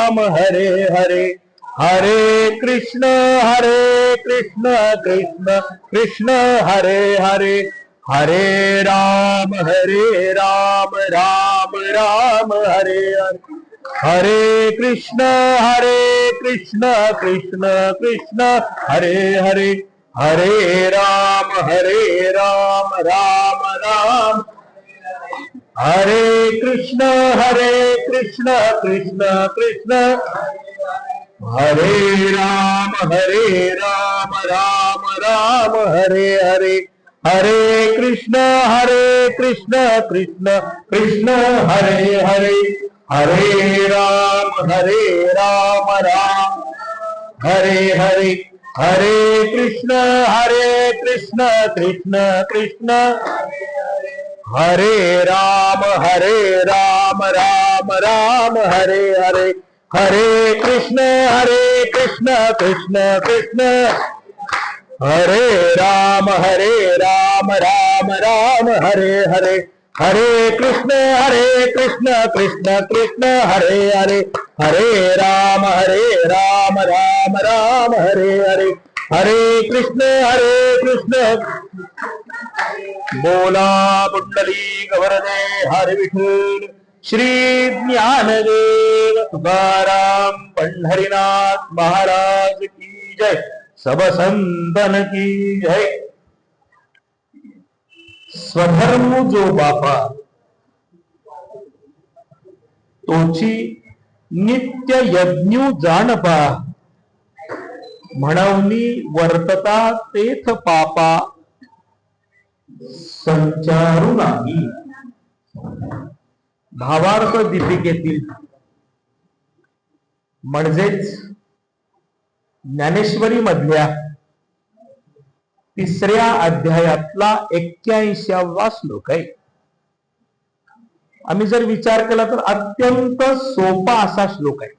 राम हरे हरे हरे कृष्ण कृष्ण कृष्ण हरे हरे हरे राम राम राम हरे हरे हरे कृष्ण कृष्ण कृष्ण हरे हरे हरे राम राम राम हरे कृष्ण कृष्ण कृष्ण हरे राम राम राम हरे हरे हरे कृष्ण कृष्ण कृष्ण हरे हरे हरे राम राम हरे हरे हरे कृष्ण कृष्ण कृष्ण हरे राम राम राम हरे हरे हरे कृष्ण कृष्ण कृष्ण हरे राम राम राम हरे हरे हरे कृष्ण कृष्ण कृष्ण हरे हरे हरे राम राम राम हरे हरे हरे कृष्ण बोला पुंडली गवरदे हरे विठ्ठल श्री ज्ञानदेव तुकाराम पंढरीनाथ महाराज की जय सब संतन की जय स्वधर्म जो बापा तोची नित्य यज्ञ जाणपा म्हणवनी वर्तता तेथ पापा संचारू नाही भावार्थ दीपिकेतील म्हणजेच ज्ञानेश्वरी मधल्या 3ऱ्या अध्यायातला 81वा श्लोक आहे. आम्ही जर विचार केला तर अत्यंत सोपा असा श्लोक आहे.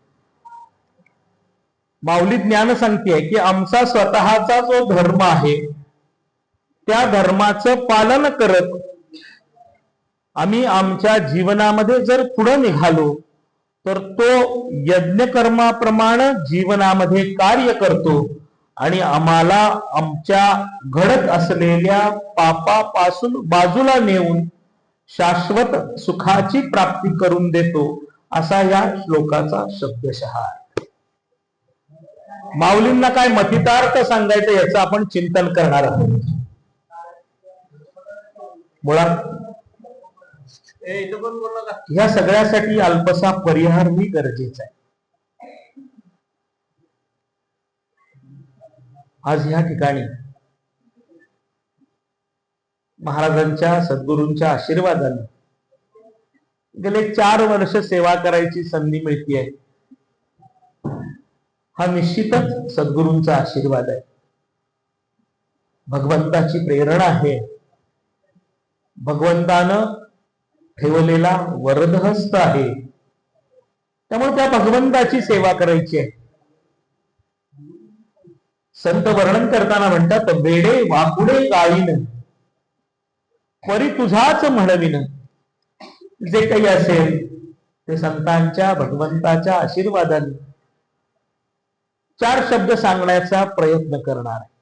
माऊली ज्ञान सांगते की आमचा स्वतःचा जो धर्म आहे त्या धर्माचं पालन करत आम्ही आमच्या जीवनामध्ये जर पुढे निघालो तर तो यज्ञकर्माप्रमाणे जीवनामध्ये कार्य करतो आणि आम्हाला आमच्या घडत असलेल्या पापापासून बाजूला नेऊन शाश्वत सुखाची प्राप्ती करून देतो असा या श्लोकाचा शब्दशः आहे. माऊलींना काय मतितार्थ सांगायचं याचं आपण चिंतन करणार आहोत. मुळात या सगळ्यासाठी अल्पसा परिहार ही गरजेचा आहे. आज या ठिकाणी महाराजांच्या सद्गुरूंच्या आशीर्वादाने गेले 4 वर्ष सेवा करायची संधी मिळते आहे. हा निश्चितच सद्गुरूंचा आशीर्वाद आहे, भगवंताची प्रेरणा आहे, भगवंतानं ठेवलेला वरदहस्त आहे. त्यामुळे त्या भगवंताची सेवा करायची आहे. संत वर्णन करताना म्हणतात वेडे वाकुडे गाईन परी तुझाच म्हणविन. जे काही असेल ते संतांच्या भगवंताच्या आशीर्वादाने 4 शब्द सांगण्याचा प्रयत्न करणार आहे.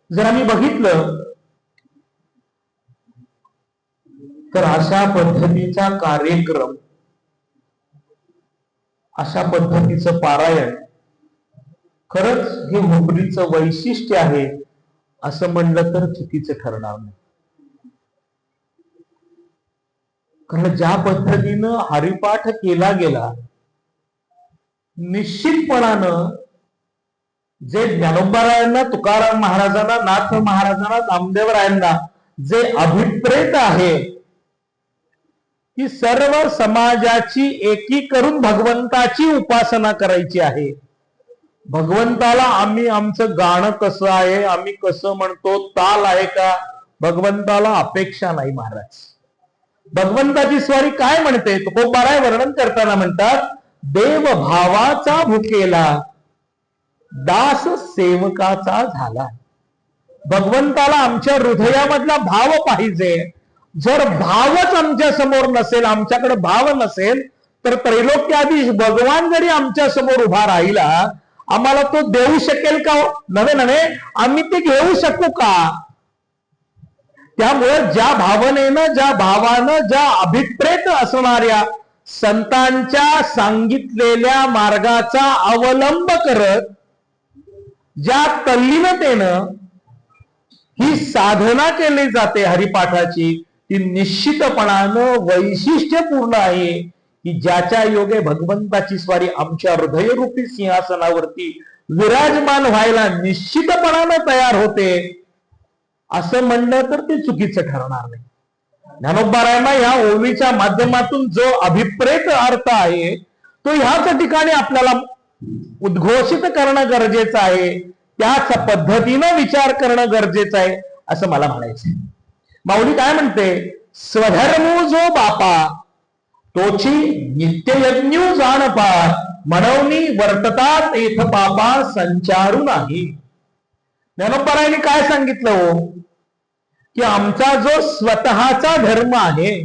जर आम्ही बघितलं तर अशा पद्धतीचा कार्यक्रम, अशा पद्धतीचं पारायण खरंच हे हुपरीचं वैशिष्ट्य आहे असं म्हणलं तर चुकीचं ठरणार नाही. कारण ज्या पद्धतीनं हरिपाठ केला गेला निश्चितपणानं जे ज्ञानोबारायांना, तुकाराम महाराजांना, नाथ महाराजांना, नामदेवरायांना जे अभिप्रेत आहे की सर्व समाजाची एकी करून भगवंताची उपासना करायची आहे. भगवंताला आम्ही आमचं गाणं कसं आहे, आम्ही कसं म्हणतो, ताल आहे का, भगवंताला अपेक्षा नाही महाराज. भगवंताची स्वारी काय म्हणते तुकोबाराय वर्णन करताना म्हणतात देव भावाचा भुकेला दास सेवकाचा झाला. भगवंताला आमच्या हृदयामधला भाव पाहिजे, जर भावच आमच्या समोर नसेल, आमच्याकडे भाव नसेल, तर त्रैलोक्याधीश भगवान जरी आमच्या समोर उभा राहिला, आम्हाला तो देऊ शकेल का? नव्हे नव्हे, आम्ही ते घेऊ शकू का? त्यामुळे ज्या भावनेनं, ज्या भावानं, ज्या अभिप्रेत असणाऱ्या संतांच्या सांगितलेल्या मार्गाचा अवलंब करत ज्या तल्लीनतेनं ही साधना केली जाते हरिपाठाची, ती निश्चितपणानं वैशिष्ट्यपूर्ण आहे, की ज्याच्या योगे भगवंताची स्वारी आमच्या हृदयरूपी सिंहासनावरती विराजमान व्हायला निश्चितपणानं तयार होते, असं म्हणलं तर ते चुकीचं ठरणार नाही. ज्ञानोबारायांना या ओवीच्या माध्यमातून जो अभिप्रेत अर्थ आहे तो ह्याच ठिकाणी आपल्याला उद्घोषित करणं गरजेचं आहे, त्याच पद्धतीनं विचार करणं गरजेचं आहे, असं मला म्हणायचंय. माऊली काय म्हणते? स्वधर्मो जो बापा तोची नित्ययज्ञ जाणपा, म्हणवनी वर्ततात येथ पापा संचारू नाही. ज्ञानोबारायांनी काय सांगितलं हो? की आमचा जो स्वतःचा धर्म आहे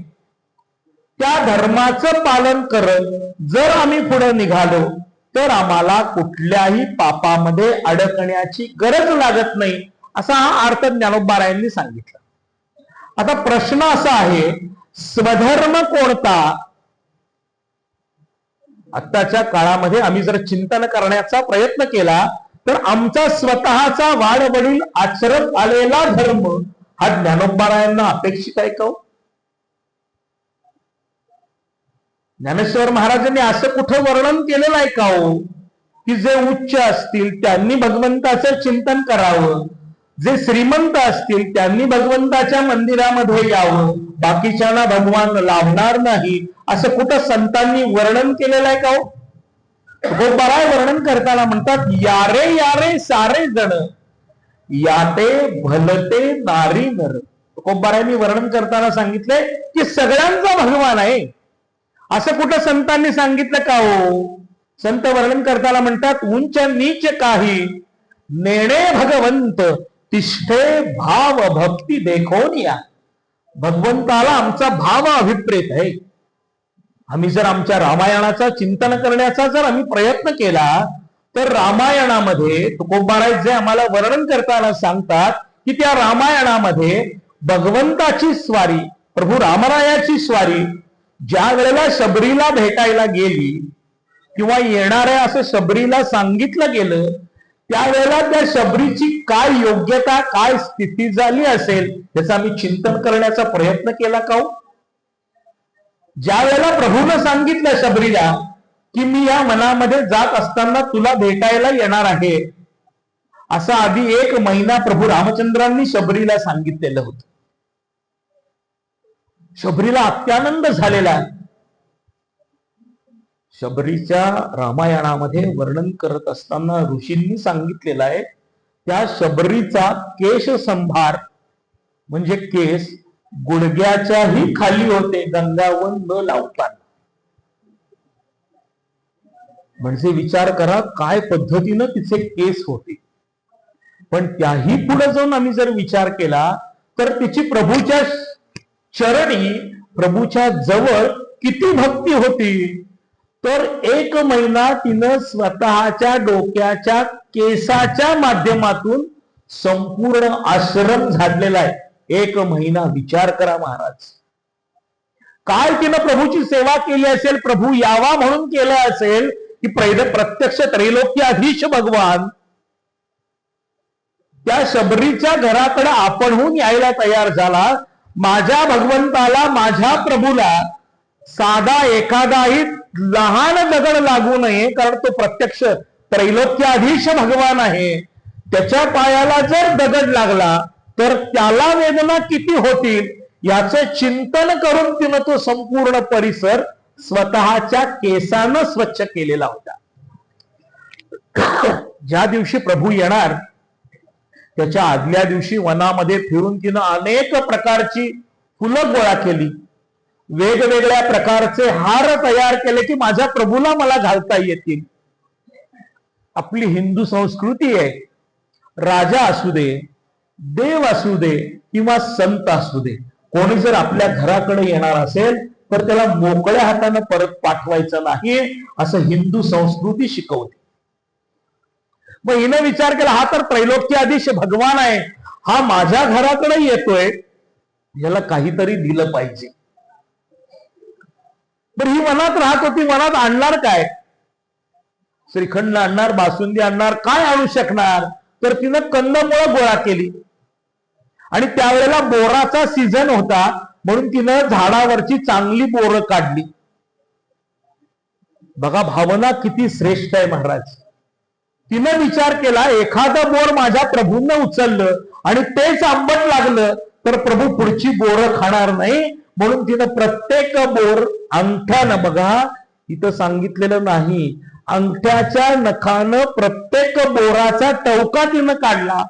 त्या धर्माचं पालन करत जर आम्ही पुढे निघालो तर आम्हाला कुठल्याही पापामध्ये अडकण्याची गरज लागत नाही, असा हा अर्थ ज्ञानोबारायांनी सांगितला. आता प्रश्न असा आहे, स्वधर्म कोणता? आत्ताच्या काळामध्ये आम्ही जर चिंतन करण्याचा प्रयत्न केला तर आमचा स्वतःचा वाडवडील आचरत आलेला धर्म हा ज्ञानोबारायांना अपेक्षित आहे का? ज्ञानेश्वर महाराजांनी असं कुठं वर्णन केलेलं आहे का हो, की जे उच्च असतील त्यांनी भगवंताचं चिंतन करावं, जे श्रीमंत असतील त्यांनी भगवंताच्या मंदिरामध्ये यावं, बाकीच्यांना भगवान लाभणार नाही, असं कुठं संतांनी वर्णन केलेलं आहे का हो? तुकोबाराय वर्णन करताना म्हणतात, यारे यारे सारे जण याते भलते नारी नर. तुकोबारायांनी वर्णन करताना सांगितलंय की सगळ्यांचा भगवान आहे, असं कुठं संतांनी सांगितलं का हो? संत वर्णन करताना म्हणतात, उंच नीच काही नेणे भगवंत तिष्ठे भाव भक्ती देखोन या. भगवंताला आमचा भाव अभिप्रेत आहे. आम्ही जर आमच्या रामायणाचा चिंतन करण्याचा जर आम्ही प्रयत्न केला तर रामायणामध्ये तुकोबाराय जे आम्हाला वर्णन करताना सांगतात की त्या रामायणामध्ये भगवंताची स्वारी, प्रभू रामरायाची स्वारी ज्या वेळेला शबरीला भेटायला गेली किंवा येणाऱ्या असं शबरीला सांगितलं गेलं, त्यावेळेला त्या शबरीची काय योग्यता, काय स्थिती झाली असेल याचं आम्ही चिंतन करण्याचा प्रयत्न केला का? ज्या वेळेला प्रभूनं सांगितलं शबरीला की मी या मनामध्ये जात असताना तुला भेटायला येणार आहे, असं आधी 1 महिना प्रभू रामचंद्रांनी शबरीला सांगितलेलं होतं. शबरीला अत्यानंद झालेला. शबरीच्या रामायणामध्ये वर्णन करत असताना ऋषींनी सांगितलेलं आहे, त्या शबरीचा केश संभार म्हणजे केस गुडघ्याच्याही खाली होते, गंगावन न लावताना. म्हणजे विचार करा काय पद्धतीनं तिचे केस होते. पण त्याही पुढे जाऊन आम्ही जर विचार केला तर तिची प्रभूच्या चरणी, प्रभूच्या जवळ किती भक्ती होती. तर 1 महिना तिनं स्वतःच्या डोक्याच्या केसाच्या माध्यमातून संपूर्ण आश्रम झाडलेला आहे. 1 महिना विचार करा महाराज, काय तिनं प्रभूची सेवा केली असेल, प्रभू यावा म्हणून केलं असेल की प्रत्यक्ष त्रैलोक्याधीश भगवान त्या शबरीच्या घराकडे आपणहून यायला तयार झाला. माझ्या भगवंताला, माझ्या प्रभूला साधा एखादाही लहान दगड लागू नये, कारण तो प्रत्यक्ष त्रैलोक्याधीश भगवान आहे. त्याच्या पायाला जर दगड लागला तर त्याला वेदना किती होतील याचं चिंतन करून तिनं तो संपूर्ण परिसर स्वतःच्या केसानं स्वच्छ केलेला होता. ज्या दिवशी प्रभू येणार त्याच्या आदल्या दिवशी वनामध्ये फिरून तिनं अनेक प्रकारची फुलं गोळा केली, वेगवेगळ्या प्रकारचे हार तयार केले की माझ्या प्रभूला मला घालता येतील. आपली हिंदू संस्कृती आहे, राजा असू दे, देव असू दे किंवा संत असू दे, कोणी जर आपल्या घराकडे येणार असेल तर त्याला मोकळ्या हाताने परत पाठवायचं नाही, असं हिंदू संस्कृती शिकवते. मग हिनं विचार केला, हा तर त्रैलोक्याधीश भगवान आहे, हा माझ्या घराकडे येतोय, याला काहीतरी दिलं पाहिजे. तर ही मनात राहत होती, मनात आणणार काय? श्रीखंड आणणार, बासुंदी आणणार, काय आणू शकणार? तर तिनं कंदमुळं गोळा केली. आणि त्यावेळेला बोराचा सीझन होता, म्हणून तिनं झाडावरची चांगली बोरं काढली. बघा भावना किती श्रेष्ठ आहे महाराज. तिनं विचार केला, एखादं बोर माझ्या प्रभूंना उचललं आणि तेच आंबट लागलं तर प्रभू पुढची बोरं खाणार नाही, म्हणून तिनं प्रत्येक बोर अंगठ्यानं, बघा इथं सांगितलेलं नाही, अंगठ्याच्या नखानं प्रत्येक बोराचा टवका तिनं काढला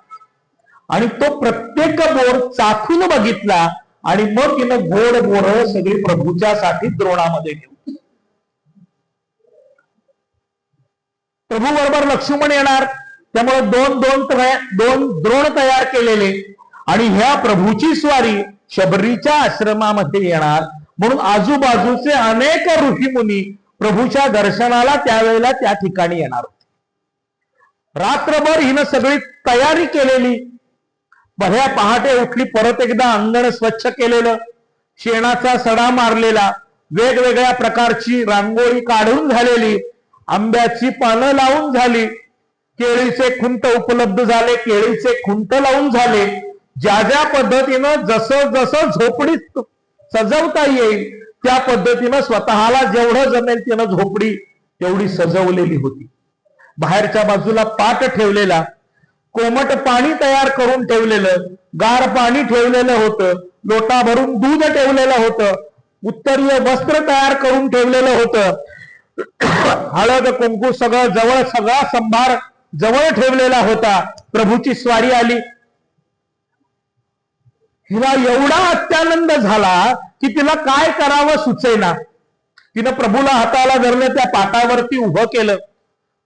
आणि तो प्रत्येक बोर चाखून बघितला आणि मग तिनं गोड बोर सगळी प्रभूच्या साठी द्रोणामध्ये ठेवली. प्रभू बरोबर लक्ष्मण येणार, त्यामुळे दोन द्रोण तयार केलेले आणि ह्या प्रभूची स्वारी शबरीच्या आश्रमामध्ये येणार, म्हणून आजूबाजूचे अनेक ऋषीमुनी प्रभूच्या दर्शनाला त्यावेळेला त्या ठिकाणी येणार होते. रात्रभर हिनं सगळी तयारी केलेली. भल्या पहाटे उठली, परत एकदा अंगण स्वच्छ केलेलं, शेणाचा सडा मारलेला, वेगवेगळ्या प्रकारची रांगोळी काढून झालेली, आंब्याची पानं लावून झाली, केळीचे खुंट उपलब्ध झाले, केळीचे खुंट लावून झाले. ज्या ज्या पद्धतीनं जसं जसं झोपडी सजवता येईल त्या पद्धतीनं स्वतःला जेवढं जमेल तिनं झोपडी तेवढी सजवलेली होती. बाहेरच्या बाजूला पाट ठेवलेला, कोमट पाणी तयार करून ठेवलेलं, गार पाणी ठेवलेलं होतं, लोटा भरून दूध ठेवलेलं होतं, उत्तरीय वस्त्र तयार करून ठेवलेलं होतं, हळद कुंकू सगळं जवळ, सगळा संभार जवळ ठेवलेला होता. प्रभूची स्वारी आली. हिला एवढा अत्यानंद झाला की तिला काय करावं सुचेना. तिनं प्रभूला हाताला धरलं, त्या पाटावरती उभं केलं,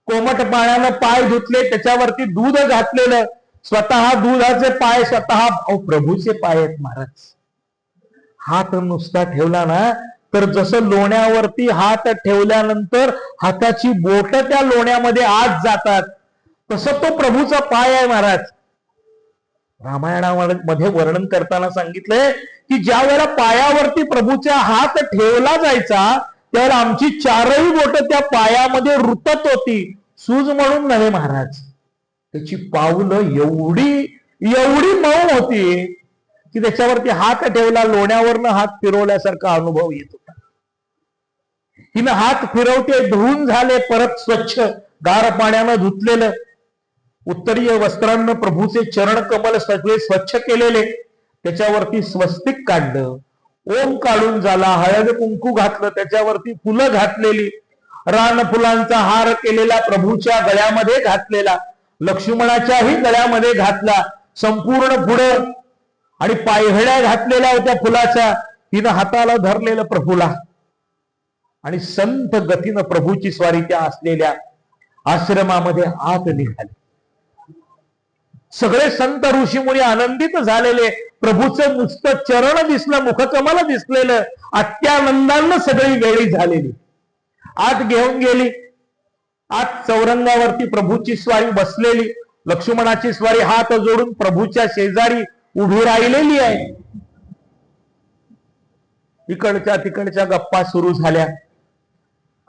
कोमट पाण्यानं पाय धुतले, त्याच्यावरती दूध घातलेलं, स्वतः दुधाचे पाय स्वतः प्रभूचे पाय आहेत महाराज. हात नुसता ठेवला ना तर जसं लोण्यावरती हात ठेवल्यानंतर हाताची बोट त्या लोण्यामध्ये आत जातात, तसं तो प्रभूचा पाय आहे महाराज. रामायणामध्ये वर्णन करताना सांगितलंय की ज्या वेळेला पायावरती प्रभूचा हात ठेवला जायचा त्यावेळेला आमची चारही बोट त्या पायामध्ये रुतत होती. सूज म्हणून नव्हे महाराज, त्याची पावलं एवढी मऊ होती की त्याच्यावरती हात ठेवला, लोण्यावरनं हात फिरवल्यासारखा अनुभव येत होता. हिनं हात फिरवते, धुवून झाले, परत स्वच्छ गार पाण्यानं धुतलेलं, उत्तरीय वस्त्रांना प्रभूचे चरण कमल सगळे स्वच्छ केलेले, त्याच्यावरती स्वस्तिक काढलं, ओम काढून झाला, हळद कुंकू घातलं, त्याच्यावरती फुलं घातलेली, रान फुलांचा हार केलेला प्रभूच्या गळ्यामध्ये घातलेला, लक्ष्मणाच्याही गळ्यामध्ये घातला, संपूर्ण पुढं आणि पायघड्या घातलेल्या होत्या फुलाच्या. हिनं हाताला धरलेलं प्रभूला आणि संत गतीनं प्रभूची स्वारी त्या असलेल्या आश्रमामध्ये आत निघाली. सगळे संत ऋषी मुनी आनंदित झालेले, प्रभूचं नुसतं चरण दिसलं, मुखकमल दिसलेलं, अत्यानंदानं सगळी वेळी झालेली. आत घेऊन गेली. आत चौरंगावरती प्रभूची स्वारी बसलेली, लक्ष्मणाची स्वारी हात जोडून प्रभूच्या शेजारी उभी राहिलेली आहे. इकडच्या तिकडच्या गप्पा सुरू झाल्या.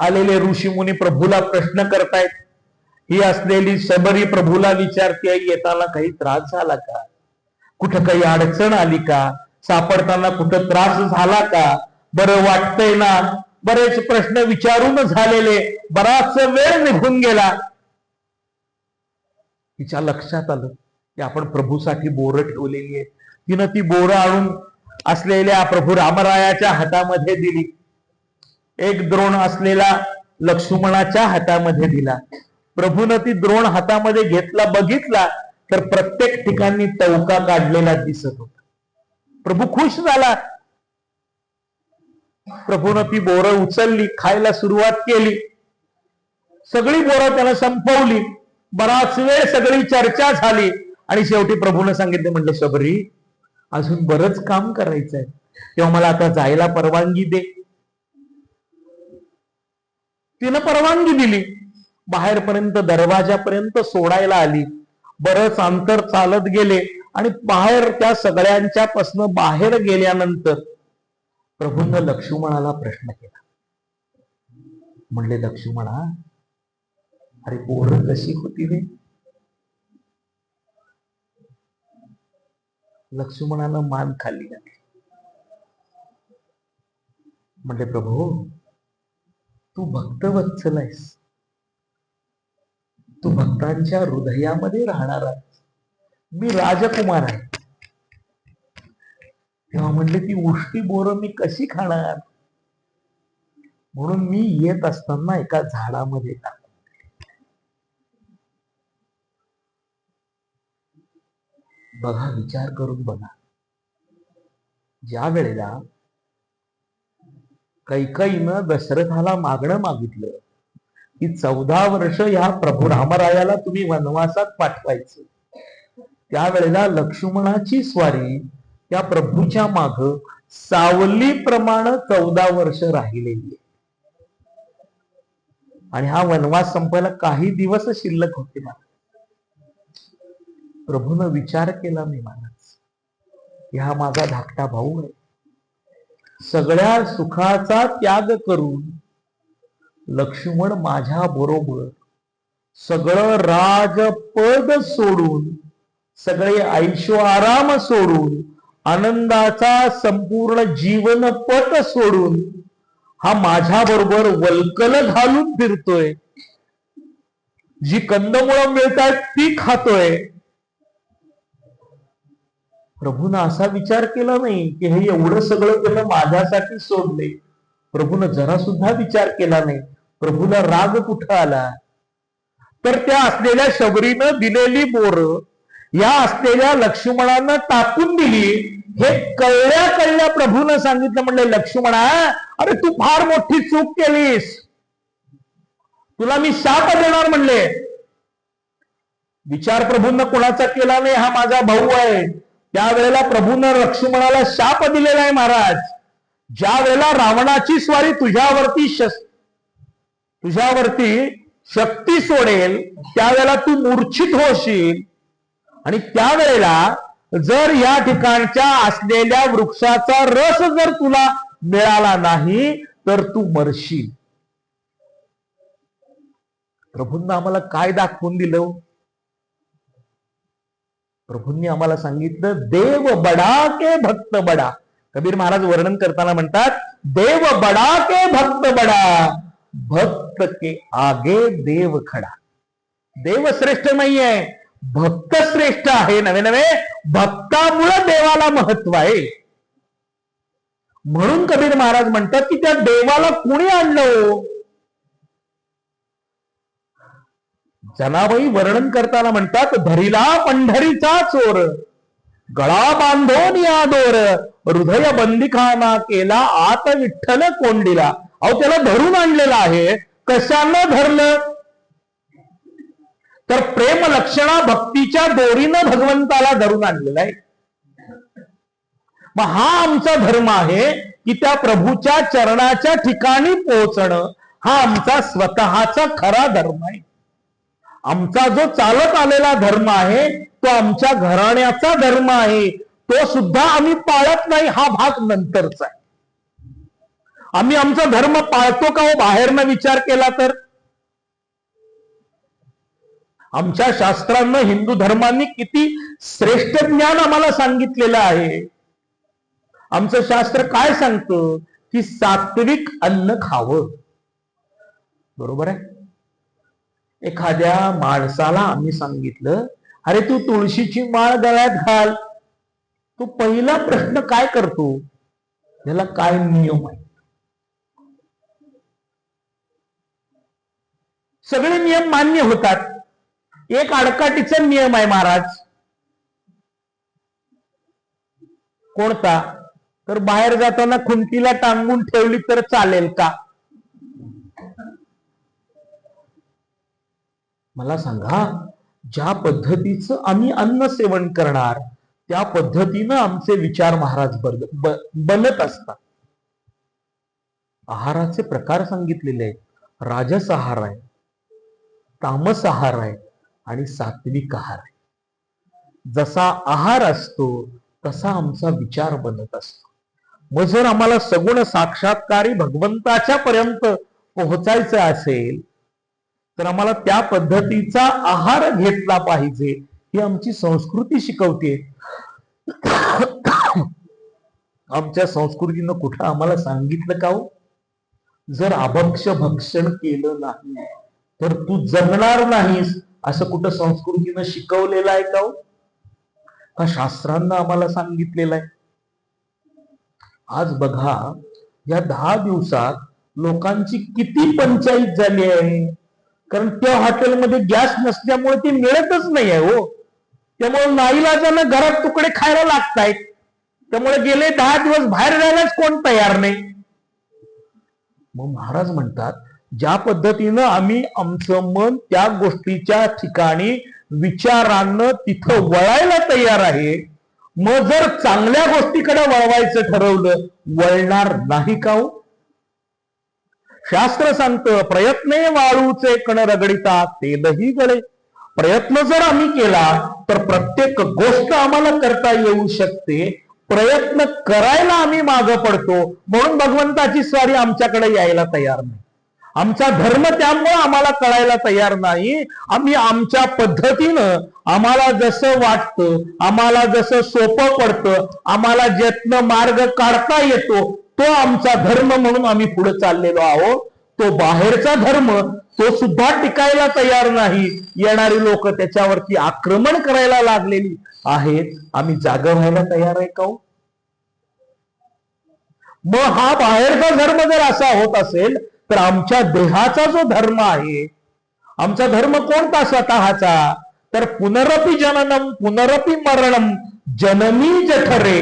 आलेले ऋषी मुनी प्रभूला प्रश्न करतायत. ही असलेली शबरी प्रभूला विचारते, येताना काही त्रास झाला का, कुठं काही अडचण आली का, सापडताना कुठं त्रास झाला का, बरं वाटतंय ना. बरेच प्रश्न विचारून झालेले, बराच वेळ निघून गेला. तिच्या लक्षात आलं की आपण प्रभूसाठी बोरं ठेवलेली आहे. तिनं ती बोरं आणून असलेल्या प्रभू रामरायाच्या हातामध्ये दिली. एक द्रोण असलेला लक्ष्मणाच्या हातामध्ये दिला. प्रभूनं ती द्रोण हातामध्ये घेतला, बघितला तर प्रत्येक ठिकाणी टवका काढलेला दिसत होता. प्रभू खुश झाला. प्रभूनं ती बोरं उचलली, खायला सुरुवात केली. सगळी बोरं त्यानं संपवली. बराच वेळ सगळी चर्चा झाली आणि शेवटी प्रभूनं सांगितले, म्हणले शबरी अजून बरंच काम करायचंय, तेव्हा मला आता जायला परवानगी दे. तिनं परवानगी दिली. बाहेरपर्यंत दरवाजापर्यंत सोडायला आली. बरंच अंतर चालत गेले आणि बाहेर त्या सगळ्यांच्या पासनं बाहेर गेल्यानंतर प्रभूंना लक्ष्मणाला प्रश्न केला. म्हणले, लक्ष्मणा, अरे पोरं कशी होती रे? लक्ष्मणानं मान खाली घातली. म्हणले, प्रभू, तू भक्तवत्सल आहेस, तू भक्तांच्या हृदयामध्ये राहणार आहेस, मी राजकुमार आहे. तेव्हा म्हणले, ती उष्टी बोरं मी कशी खाणार? म्हणून मी येत असताना एका झाडामध्ये टाकून. बघा, विचार करून बघा, ज्या वेळेला कैकईनं दशरथाला मागणं मागितलं की 14 वर्ष ह्या प्रभू रामरायाला तुम्ही वनवासात पाठवायचं, त्यावेळेला लक्ष्मणाची स्वारी त्या प्रभूच्या माग सावलीप्रमाणे 14 वर्ष राहिलेली आहे. आणि हा वनवास संपायला काही दिवस शिल्लक होते. प्रभूनं विचार केला, मी महाराज, हा माझा धाकटा भाऊ आहे, सगळ्या सुखाचा त्याग करून लक्ष्मण माझ्या बरोबर सगळं राजपद सोडून, सगळे ऐशो आराम सोडून, आनंदाचा संपूर्ण जीवनपट सोडून हा माझ्या बरोबर वल्कल घालून फिरतोय, जी कंदमुळं मिळतात ती खातोय. प्रभूनं असा विचार केला नाही की हे एवढं सगळं त्यानं माझ्यासाठी सोडले. प्रभूनं जरा सुद्धा विचार केला नाही. प्रभूला राग कुठं आला? तर त्या असलेल्या शबरीनं दिलेली बोर या असलेल्या लक्ष्मणानं टाकून दिली. हे कळल्या प्रभूनं सांगितलं, म्हणले, लक्ष्मणा, अरे तू फार मोठी चूक केलीस, तुला मी शाप देणार म्हणले. विचार प्रभूंना कोणाचा केला नाही, हा माझा भाऊ आहे. त्यावेळेला प्रभूनं लक्ष्मणाला शाप दिलेला आहे, महाराज, ज्या वेळेला रावणाची स्वारी तुझ्यावरती शक्ती सोडेल, त्यावेळेला तू मूर्छित होशील. आणि त्यावेळेला जर या ठिकाणच्या असलेल्या वृक्षाचा रस जर तुला मिळाला नाही तर तू मरशील. प्रभूंना आम्हाला काय दाखवून दिलं? प्रभूंनी आम्हाला सांगितलं, देव बडा के भक्त बडा. कबीर महाराज वर्णन करताना म्हणतात, देव बडा के भक्त बडा, भक्त के आगे देव खडा. देव श्रेष्ठ नाहीये, भक्त श्रेष्ठ आहे. नवे भक्तामुळे देवाला महत्व आहे. म्हणून कबीर महाराज म्हणतात की त्या देवाला कुणी आणलं? जनाबाई वर्णन करताना म्हणतात, धरिला पंढरीचा चोर, गळा बांधून या दोर, हृदय बंदिखाना केला, आत विठ्ठल कोंडीला. अहो, त्याला धरून आणलेलं आहे. कशानं धरलं? तर प्रेम लक्षणा भक्तीच्या दोरीनं भगवंताला धरून आणलेला आहे. मग हा आमचा धर्म आहे की त्या प्रभूच्या चरणाच्या ठिकाणी पोहोचणं हा आमचा स्वतःचा खरा धर्म आहे. आमचा जो चालत आलेला धर्म आहे तो आमच्या घराण्याचा धर्म आहे, तो सुद्धा आम्ही पाळत नाही. हा भाग नंतरचा आहे. आम्ही आमचा धर्म पाळतो का हो बाहेरनं विचार केला तर? आमच्या शास्त्रांना, हिंदू धर्मांनी किती श्रेष्ठ ज्ञान आम्हाला सांगितलेलं आहे. आमचं शास्त्र काय सांगतं की सात्विक अन्न खावं. बरोबर आहे. एखाद्या माणसाला आम्ही सांगितलं, अरे तू तुळशीची माळ गळ्यात घाल, तो पहिला प्रश्न काय करतो, याला काय नियम आहे? सगळे नियम मान्य होतात. एक आडकाठीचा नियम आहे महाराज. कोणता? तर बाहेर जाताना खुंटीला टांगून ठेवली तर चालेल का? मला सांगा, ज्या पद्धतीचं आम्ही अन्न सेवन करणार त्या पद्धतीनं आमचे विचार महाराज बनत असतात. आहाराचे प्रकार सांगितलेले आहेत. राजस आहार आहे, तामस आहार आहे आणि सात्विक आहार आहे. जसा आहार असतो तसा आमचा विचार बनत असतो. मग जर आम्हाला सगुण साक्षात्कारी भगवंताच्या पर्यंत पोहोचायचं असेल तर आम्हाला त्या पद्धतीचा आहार घेतला पाहिजे, ही आमची संस्कृती शिकवते. आमच्या संस्कृतीनं कुठं आम्हाला सांगितलं का हो, जर अभक्ष भक्षण केलं नाही तर तू जगणार नाहीस, असं कुठं संस्कृतीनं शिकवलेलं आहे का हो? का शास्त्रांना आम्हाला सांगितलेलं आहे? आज बघा, या 10 दिवसात लोकांची किती पंचायत झाली आहे. कारण त्या हॉटेलमध्ये गॅस नसल्यामुळे ती मिळतच नाही आहे हो. त्यामुळे नाईलाजानं घरात तुकडे खायला लागतायत. त्यामुळे गेले 10 दिवस बाहेर जायलाच कोण तयार नाही. मग महाराज म्हणतात, ज्या पद्धतीनं आम्ही आमचं मन त्या गोष्टीच्या ठिकाणी विचारानं तिथं वळायला तयार आहे, मग जर चांगल्या गोष्टीकडे वळवायचं ठरवलं, वळणार नाही का हो? शास्त्र सांगतं, प्रयत्ने वाळूचे कण रगडिता तेलही गळे. प्रयत्न जर आम्ही केला तर प्रत्येक गोष्ट आम्हाला करता येऊ शकते. प्रयत्न करायला आम्ही मागं पडतो, म्हणून भगवंताची स्वारी आमच्याकडे यायला तयार नाही. आमचा धर्म त्यामुळे आम्हाला कळायला तयार नाही. आम्ही आमच्या पद्धतीनं, आम्हाला जसं वाटतं, आम्हाला जसं सोपं पडतं, आम्हाला ज्यातनं मार्ग काढता येतो तो आमचा धर्म म्हणून आम्ही पुढे चाललेलो आहोत. तो बाहेरचा धर्म तो सुद्धा टिकायला तयार नाही. येणारी लोक त्याच्यावरती आक्रमण करायला लागलेली आहेत. आम्ही जागा व्हायला तयार आहे का हो? मग हा बाहेरचा धर्म जर असा होत असेल तर आमच्या देहाचा जो धर्म आहे, आमचा धर्म कोणता स्वतःचा, तर पुनरपि जननम पुनरपि मरणम जननी जठरे.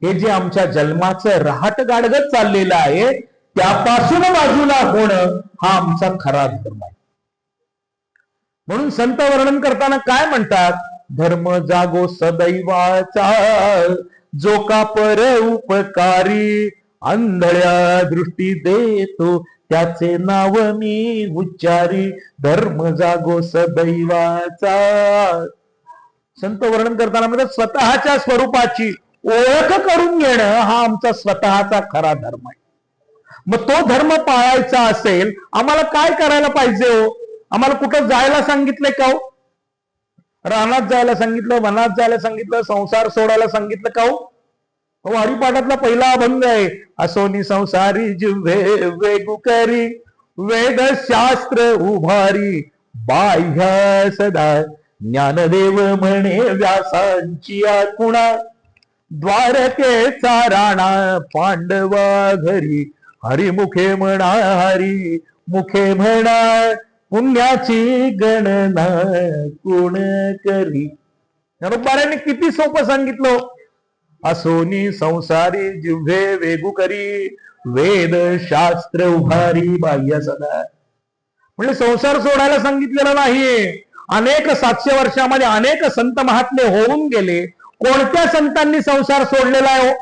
हे जे आमच्या जन्माचं रहाट गाडगत चाललेलं आहे त्यापासून बाजूला होणं हा आमचा खरा धर्म आहे. म्हणून संत वर्णन करताना काय म्हणतात, धर्म जागो सदैवाचा जो का पर उपकारी, आंधळ्या दृष्टी देतो त्याचे नाव मी उच्चारी. धर्म जागो सदैवाचा. संत वर्णन करताना म्हणतात, स्वतःच्या स्वरूपाची ओळख करून घेणं हा आमचा स्वतःचा खरा धर्म आहे. मग तो धर्म पाळायचा असेल आम्हाला काय करायला पाहिजे हो? आम्हाला कुठं जायला सांगितलंय का हो? रानात जायला सांगितलं, वनात जायला सांगितलं, संसार सोडायला सांगितलं का हो? हरिपाठातला पहिला अभंग आहे, असोनी संसारी जिव्हे वेगू करी, वेद शास्त्र उभारी बाह्य सदा. ज्ञानदेव म्हणे व्यासांची आकुणा, द्वारकेचा राणा पांडवा घरी. हरिमुखे म्हणा हरी मुखे म्हणा, पुण्याची गणना कोण करी. बरोबर किती सोपं सांगितलं. असोनी संसारी जिव्हे वेगू करी, वेद शास्त्र उभारी बाह्य सदा. म्हणजे संसार सोडायला सांगितलेला नाहीये. अनेक 700 वर्षामध्ये अनेक संत महात्मे होऊन गेले. कोणत्या संतांनी संसार सोडलेला आहे हो?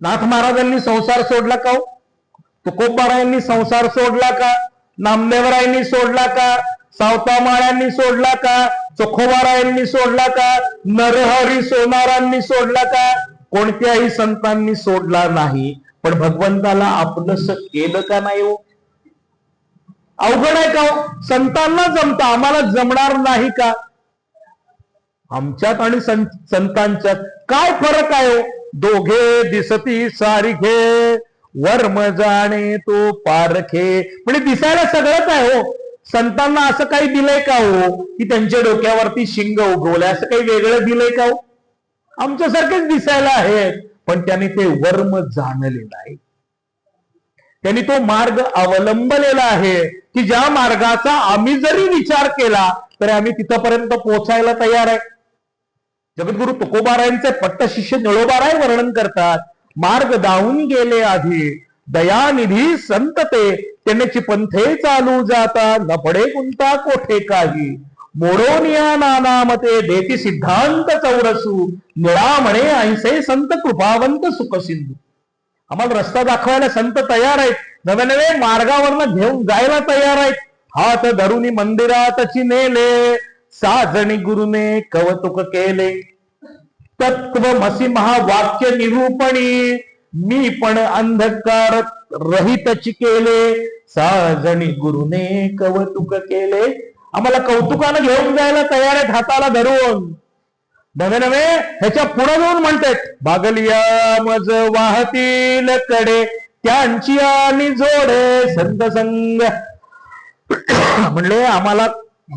नाथ महाराजांनी संसार सोडला का हो? तुकोबारायांनी संसार सोडला का? नामदेवरायांनी सोडला का? सावतामाळ्यांनी सोडला का? चोखोबारायांनी सोडला का? नरहरी सोनारांनी सोडला का? कोणत्याही संतांनी सोडला नाही. पण भगवंताला आपलंस केलं का नाही हो? अवघड आहे का हो? संतांना जमतं, आम्हाला जमणार नाही का? आमच्यात आणि संतांच्यात काय फरक आहे हो? दोघे दिसती सारिखे, वर्म जाणे तो पारखे. म्हणजे दिसायला सगळंच आहे हो. संतांना असं काही दिलंय का हो की त्यांच्या डोक्यावरती शिंग उगवलंय, असं काही वेगळं दिलंय का हो? आमच्यासारखेच दिसायला आहे, पण त्यांनी ते वर्म जाणलेलं आहे. त्यांनी तो मार्ग अवलंबलेला आहे की ज्या मार्गाचा आम्ही जरी विचार केला तरी आम्ही तिथपर्यंत पोहोचायला तयार आहे. जगद्गुरु तुकोबारायांचे पट्टशिष्य निळोबाराय वर्णन करतात, मार्ग दावून गेले आधी दयानिधी संत ते, त्यांची पंथे चालू जाता न पडे कोणता कोठे काही. मोडोनिया नाना मते देती सिद्धांत चौरसू निळा म्हणे ऐसे संत कृपावंत सुख सिंधू. आम्हाला रस्ता दाखवायला संत तयार आहेत, नवे नवे मार्गावरनं घेऊन जायला तयार आहेत. हात धरुनी मंदिरातची नेले, साजणी गुरुने कवतुक केले. तत्वमसी महावाक्य निरूपणी, मी पण अंधकार रहितच केले. साजणी गुरुने कवतुक केले. आम्हाला कौतुकानं घेऊन जायला तयार आहेत हाताला धरून. नवे नवे ह्याच्या पुढे जाऊन म्हणतात, बागलिया मज वाहतील कडे त्यांची आणि जोडे संत संग. म्हणले आम्हाला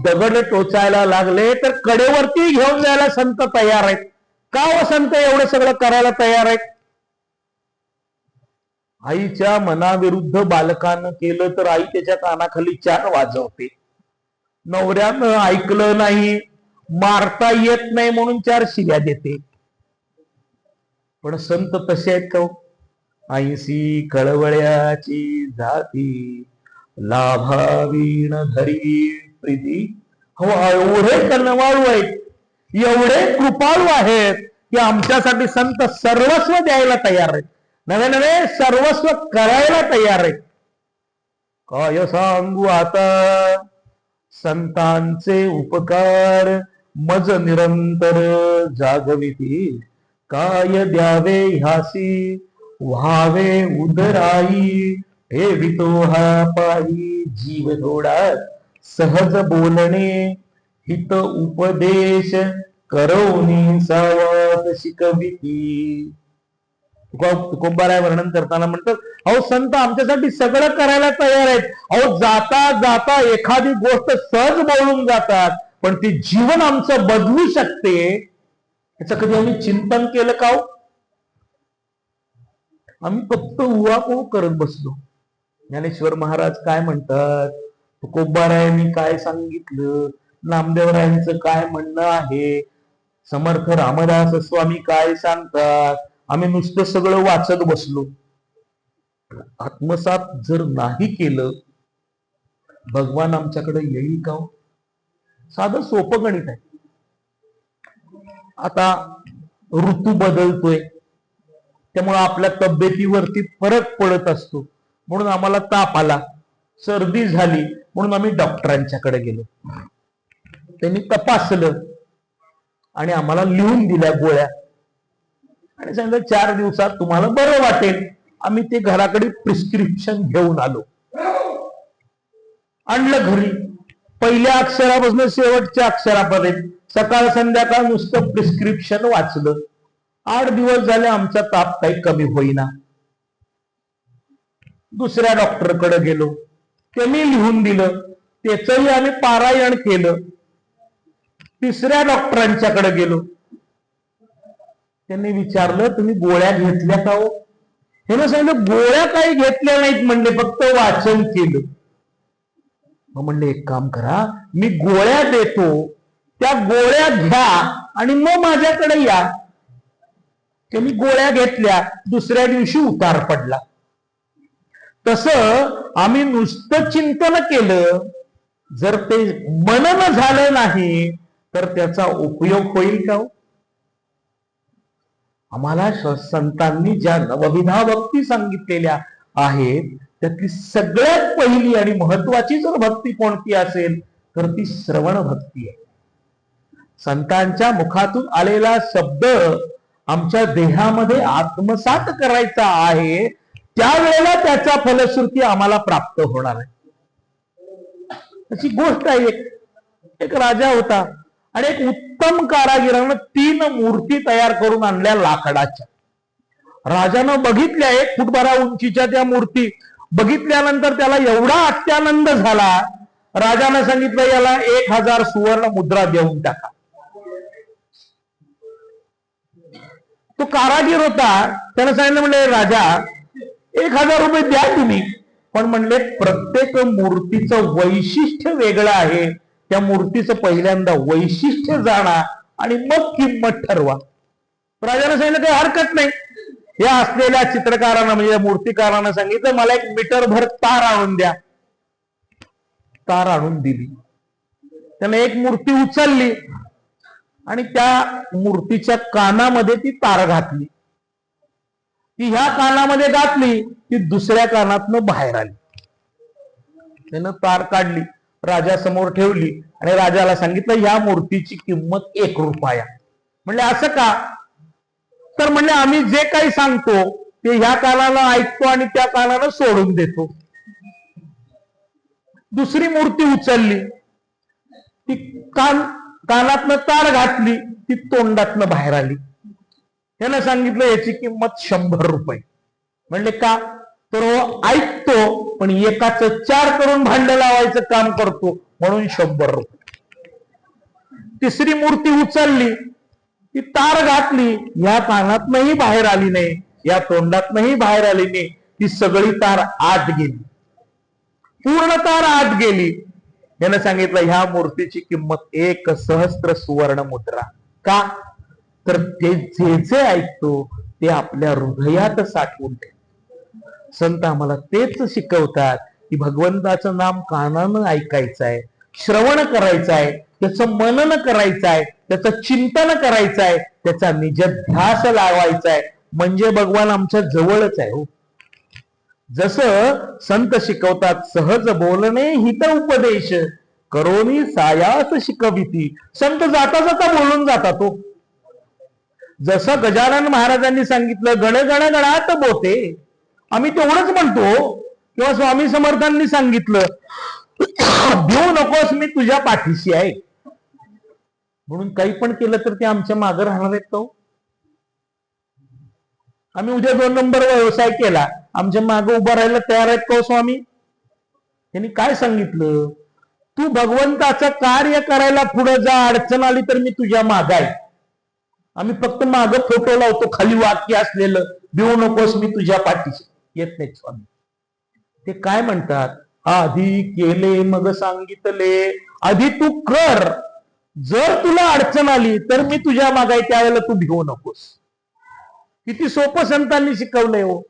दगड टोचायला लागले तर कडेवरती घेऊन जायला संत तयार आहेत. का व संत एवढं सगळं करायला तयार आहेत? आईच्या मनाविरुद्ध बालकानं केलं तर आई त्याच्या कानाखाली 4 वाजवते. नवऱ्यानं ऐकलं नाही, मारता येत नाही म्हणून 4 शिव्या देते. पण संत तसे आहेत का? ऐसी कळवळ्याची जाती लाभावीण धरी प्रीती. हो, एवढे कनवाळू आहेत, एवढे कृपाळू आहेत की आमच्यासाठी संत सर्वस्व द्यायला तयार आहेत, नवे नवे सर्वस्व करायला तयार आहेत. काय सांगू आता संतांचे उपकार मज निरंतर जागविती. काय द्यावे ह्यासी व्हावे उदराई, ठेवितो हा पायी जीव थोडा सहज बोलणे. हित उपदेश करवनी सावास शिकविती. तुकोबाराय वर्णन करताना म्हणतात, अहो संत आमच्यासाठी सगळं करायला तयार आहेत. अहो जाता जाता एखादी गोष्ट सहज बोलून जातात, पण ती जीवन आमचं बदलू शकते. याचं कधी आम्ही चिंतन केलं का? आम्ही फक्त उहापोह करत बसलो. ज्ञानेश्वर महाराज काय म्हणतात, तुकोबारायांनी काय सांगितलं, नामदेवरायांचं काय म्हणणं आहे, समर्थ रामदास स्वामी काय सांगतात, आम्ही नुसतं सगळं वाचत बसलो. आत्मसात जर नाही केलं, भगवान आमच्याकडे येईल का? साधं सोपं गणित आहे. आता ऋतू बदलतोय, त्यामुळे आपल्या तब्येतीवरती फरक पडत असतो. म्हणून आम्हाला ताप आला, सर्दी झाली, म्हणून आम्ही डॉक्टरांच्याकडे गेलो. त्यांनी तपासलं आणि आम्हाला लिहून दिल्या गोळ्या आणि सांगितलं 4 दिवसात तुम्हाला बरं वाटेल. आम्ही ते घराकडे प्रिस्क्रिप्शन घेऊन आलो, आणलं घरी. पहिल्या अक्षरापासून शेवटच्या अक्षरापर्यंत सकाळ संध्याकाळ नुसतं प्रिस्क्रिप्शन वाचलं. 8 दिवस झाले आमचा ताप काही कमी होईना. दुसऱ्या डॉक्टरकडे गेलो, त्यांनी लिहून दिलं, त्याचंही आम्ही पारायण केलं. तिसऱ्या डॉक्टरांच्याकडे गेलो, त्यांनी विचारलं तुम्ही गोळ्या घेतल्या का हो? हे सांगितलं गोळ्या काही घेतल्या नाहीत म्हणले, फक्त वाचन केलं. मग म्हणले एक काम करा, मी गोळ्या देतो, त्या गोळ्या घ्या आणि मग माझ्याकडे या. त्यांनी गोळ्या घेतल्या, दुसऱ्या दिवशी उतार पडला. तसं आम्ही नुसतं चिंतन केलं, जर ते मनन झालं नाही तर त्याचा उपयोग होईल का? आम्हाला संतांनी ज्या नवविधा भक्ती सांगितलेल्या आहेत त्यातली सगळ्यात पहिली आणि महत्वाची जर भक्ती कोणती असेल तर ती श्रवण भक्ती आहे. संतांच्या मुखातून आलेला शब्द आमच्या देहामध्ये आत्मसात करायचा आहे, त्यावेळेला त्याचा फलश्रुती आम्हाला प्राप्त होणार आहे. अशी गोष्ट आहे. एक राजा होता आणि एक उत्तम कारागिरानं 3 मूर्ती तयार करून आणल्या लाकडाच्या. राजानं बघितल्या 1 फूटभरा उंचीच्या त्या मूर्ती. बघितल्यानंतर त्याला एवढा अत्यानंद झाला, राजानं सांगितलं याला 1000 सुवर्ण मुद्रा देऊन टाका. तो कारागीर होता, त्यानं सांगितलं म्हणले राजा 1000 रुपये द्या तुम्ही, पण म्हणले प्रत्येक मूर्तीचं वैशिष्ट्य वेगळं आहे, त्या मूर्तीचं पहिल्यांदा वैशिष्ट्य जाणा आणि मग किंमत ठरवा. राजाने सांगितलं काही हरकत नाही. या असलेल्या चित्रकारांना म्हणजे मूर्तिकारांना सांगितलं मला 1 मीटरभर तार आणून द्या. तार आणून दिली. त्याने एक मूर्ती उचलली आणि त्या मूर्तीच्या कानामध्ये ती तार घातली. ती ह्या कानामध्ये घातली, ती दुसऱ्या कानातनं बाहेर आली. त्यानं तार काढली, राजासमोर ठेवली आणि राजाला सांगितलं ह्या मूर्तीची किंमत 1 रुपया. म्हणले असं का? तर म्हणले आम्ही जे काही सांगतो ते ह्या कानाला ऐकतो आणि त्या कानाला सोडून देतो. दुसरी मूर्ती उचलली, ती कानातनं तार घातली, ती तोंडातनं बाहेर आली. त्यानं सांगितलं याची किंमत 100 रुपये. म्हणले का? तर ऐकतो पण एकाच 4 करून भांड लावायचं काम करतो म्हणून 100 रुपये. तिसरी मूर्ती उचलली, ती तार घातली, या कानातनंही बाहेर आली नाही, या तोंडातनंही बाहेर आली नाही, ती सगळी तार आत गेली, पूर्ण तार आत गेली. यानं सांगितलं ह्या मूर्तीची किंमत 1 सहस्त्र सुवर्ण मुद्रा. का? तर ते जे जे ऐकतो ते आपल्या हृदयात साठवून ठेवतो. संत आम्हाला तेच शिकवतात की भगवंताचं नाम कानानं ऐकायचं आहे, श्रवण करायचं आहे, त्याचं मनन करायचं आहे, त्याचं चिंतन करायचं आहे, त्याचा निजध्यास लावायचा आहे, म्हणजे भगवान आमच्या जवळच आहे. हो, जसं संत शिकवतात सहज बोलणे हित उपदेश करोनी सायास शिकविती. संत जाता जाता बोलून जातात. हो, जसं गजानन महाराजांनी सांगितलं गण गण गणात बोते, आम्ही तेवढंच म्हणतो. किंवा स्वामी समर्थांनी सांगितलं भिऊ नकोस मी तुझ्या पाठीशी आहे, म्हणून काही पण केलं तर ते आमच्या मागे राहणार आहेत का? आम्ही उद्या 2 नंबर व्यवसाय केला, आमच्या मागे उभं राहायला तयार आहेत का स्वामी? त्यांनी काय सांगितलं? तू भगवंताचं कार्य करायला पुढे जा, अडचण आली तर मी तुझ्या मागे आहे. आम्ही फक्त मागे फोटो लावतो खाली वाक्य असलेलं भिऊ नकोस मी तुझ्या पाठीशी. येत नाही स्वामी. ते काय म्हणतात? आधी केले मग सांगितले, आधी तू कर, जर तुला अडचण आली तर मी तुझ्या मागे आहे, त्यावेळेला तू भिवू नकोस. किती सोपं संतांनी शिकवलंय. हो,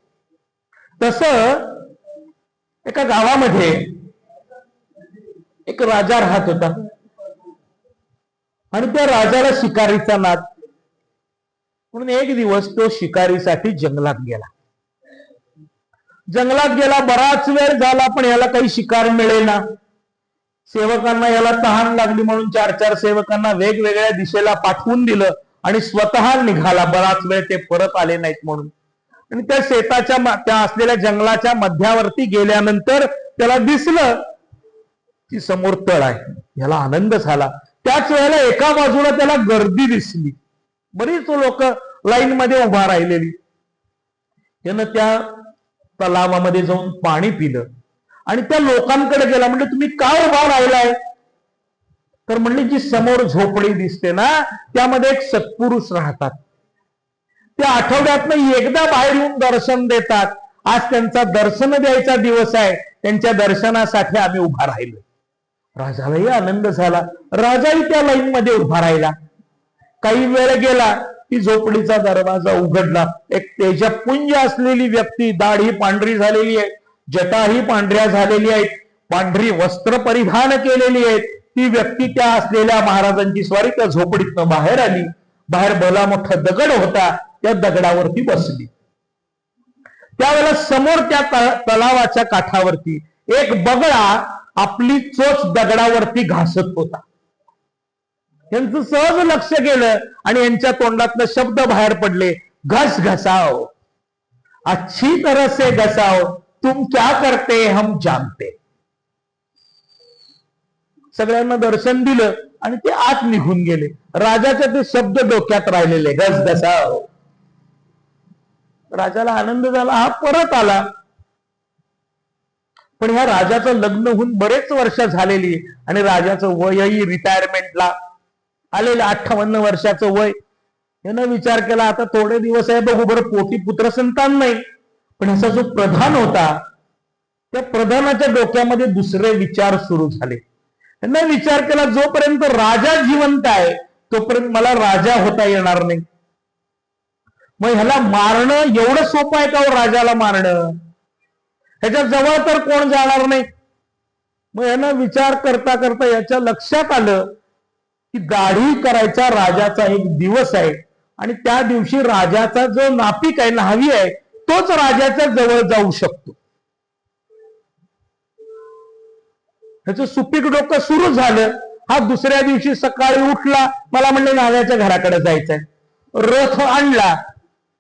तसं एका गावामध्ये एक राजा राहत होता आणि त्या राजाला शिकारीचा नाद, म्हणून एक दिवस तो शिकारीसाठी जंगलात गेला. जंगलात गेला, बराच वेळ झाला पण याला काही शिकार मिळेना. सेवकांना याला तहान लागली म्हणून 4-4 सेवकांना वेगवेगळ्या दिशेला पाठवून दिलं आणि स्वतः निघाला. बराच वेळ ते परत आले नाहीत म्हणून. आणि त्या शेताच्या त्या असलेल्या जंगलाच्या मध्यावरती गेल्यानंतर त्याला दिसलं की समोर तळ आहे. याला आनंद झाला. त्याच वेळेला एका बाजूला त्याला गर्दी दिसली, बरीच लोक लाईन मध्ये उभा राहिलेली. त्यानं त्या तलावामध्ये जाऊन पाणी पिलं आणि त्या लोकांकडे गेला. म्हणजे तुम्ही का उभा राहिलाय? तर म्हणले जी समोर झोपडी दिसते ना त्यामध्ये एक सत्पुरुष राहतात, त्या आठवड्यातनं एकदा बाहेर येऊन दर्शन देतात. आज त्यांचा दर्शन द्यायचा दिवस आहे, त्यांच्या दर्शनासाठी आम्ही उभा राहिलो. राजालाही आनंद झाला. राजाही त्या लाईन मध्ये उभा राहिला. काही वेळ गेला की झोपडीचा दरवाजा उघडला. एक तेजपुंज असलेली व्यक्ती, दाढी पांढरी झालेली आहे, जटाही पांढऱ्या झालेली आहेत, पांढरी वस्त्र परिधान केलेली आहेत, ती व्यक्ती त्या असलेल्या महाराजांची स्वारी त्या झोपडीतनं बाहेर आली. बाहेर भला मोठा दगड होता, त्या दगडावरती बसली. त्यावेळेला समोर त्या तलावाच्या काठावरती एक बगळा आपली चोच दगडावरती घासत होता. यांचं सहज लक्ष गेलं आणि यांच्या तोंडातनं शब्द बाहेर पडले, घस घसाओ, अच्छी तरह से घसाओ, तुम क्या करते हम जानते. सगळ्यांना दर्शन दिलं आणि ते आत निघून गेले. राजाचे ते शब्द डोक्यात राहिलेले, घस घसाओ. राजाला आनंद झाला, हा परत आला. पण ह्या राजाचं लग्न होऊन बरेच वर्ष झालेली आणि राजाचं वयही रिटायरमेंटला आलेलं 58 वर्षाचं वय. यानं विचार केला आता थोडे दिवस आहे बघू, बरं पोटी पुत्र संतान नाही. पण ह्याचा जो प्रधान होता त्या प्रधानाच्या डोक्यामध्ये दुसरे विचार सुरू झाले. त्यांना विचार केला जोपर्यंत राजा जिवंत आहे तोपर्यंत मला राजा होता येणार नाही. मग ह्याला मारणं एवढं सोपं आहे का? राजाला मारणं ह्याच्या जवळ तर कोण जाणार नाही. मग यांना विचार करता करता याच्या लक्षात आलं की दाढी करायचा राजाचा एक दिवस आहे आणि त्या दिवशी राजाचा जो नापिक आहे, न्हावी आहे, तोच राजाच्या जवळ जाऊ शकतो. त्याचं सुपीक डोकं सुरू झालं. हा दुसऱ्या दिवशी सकाळी उठला, मला म्हणले न्हाव्याच्या घराकडे जायचंय. रथ आणला.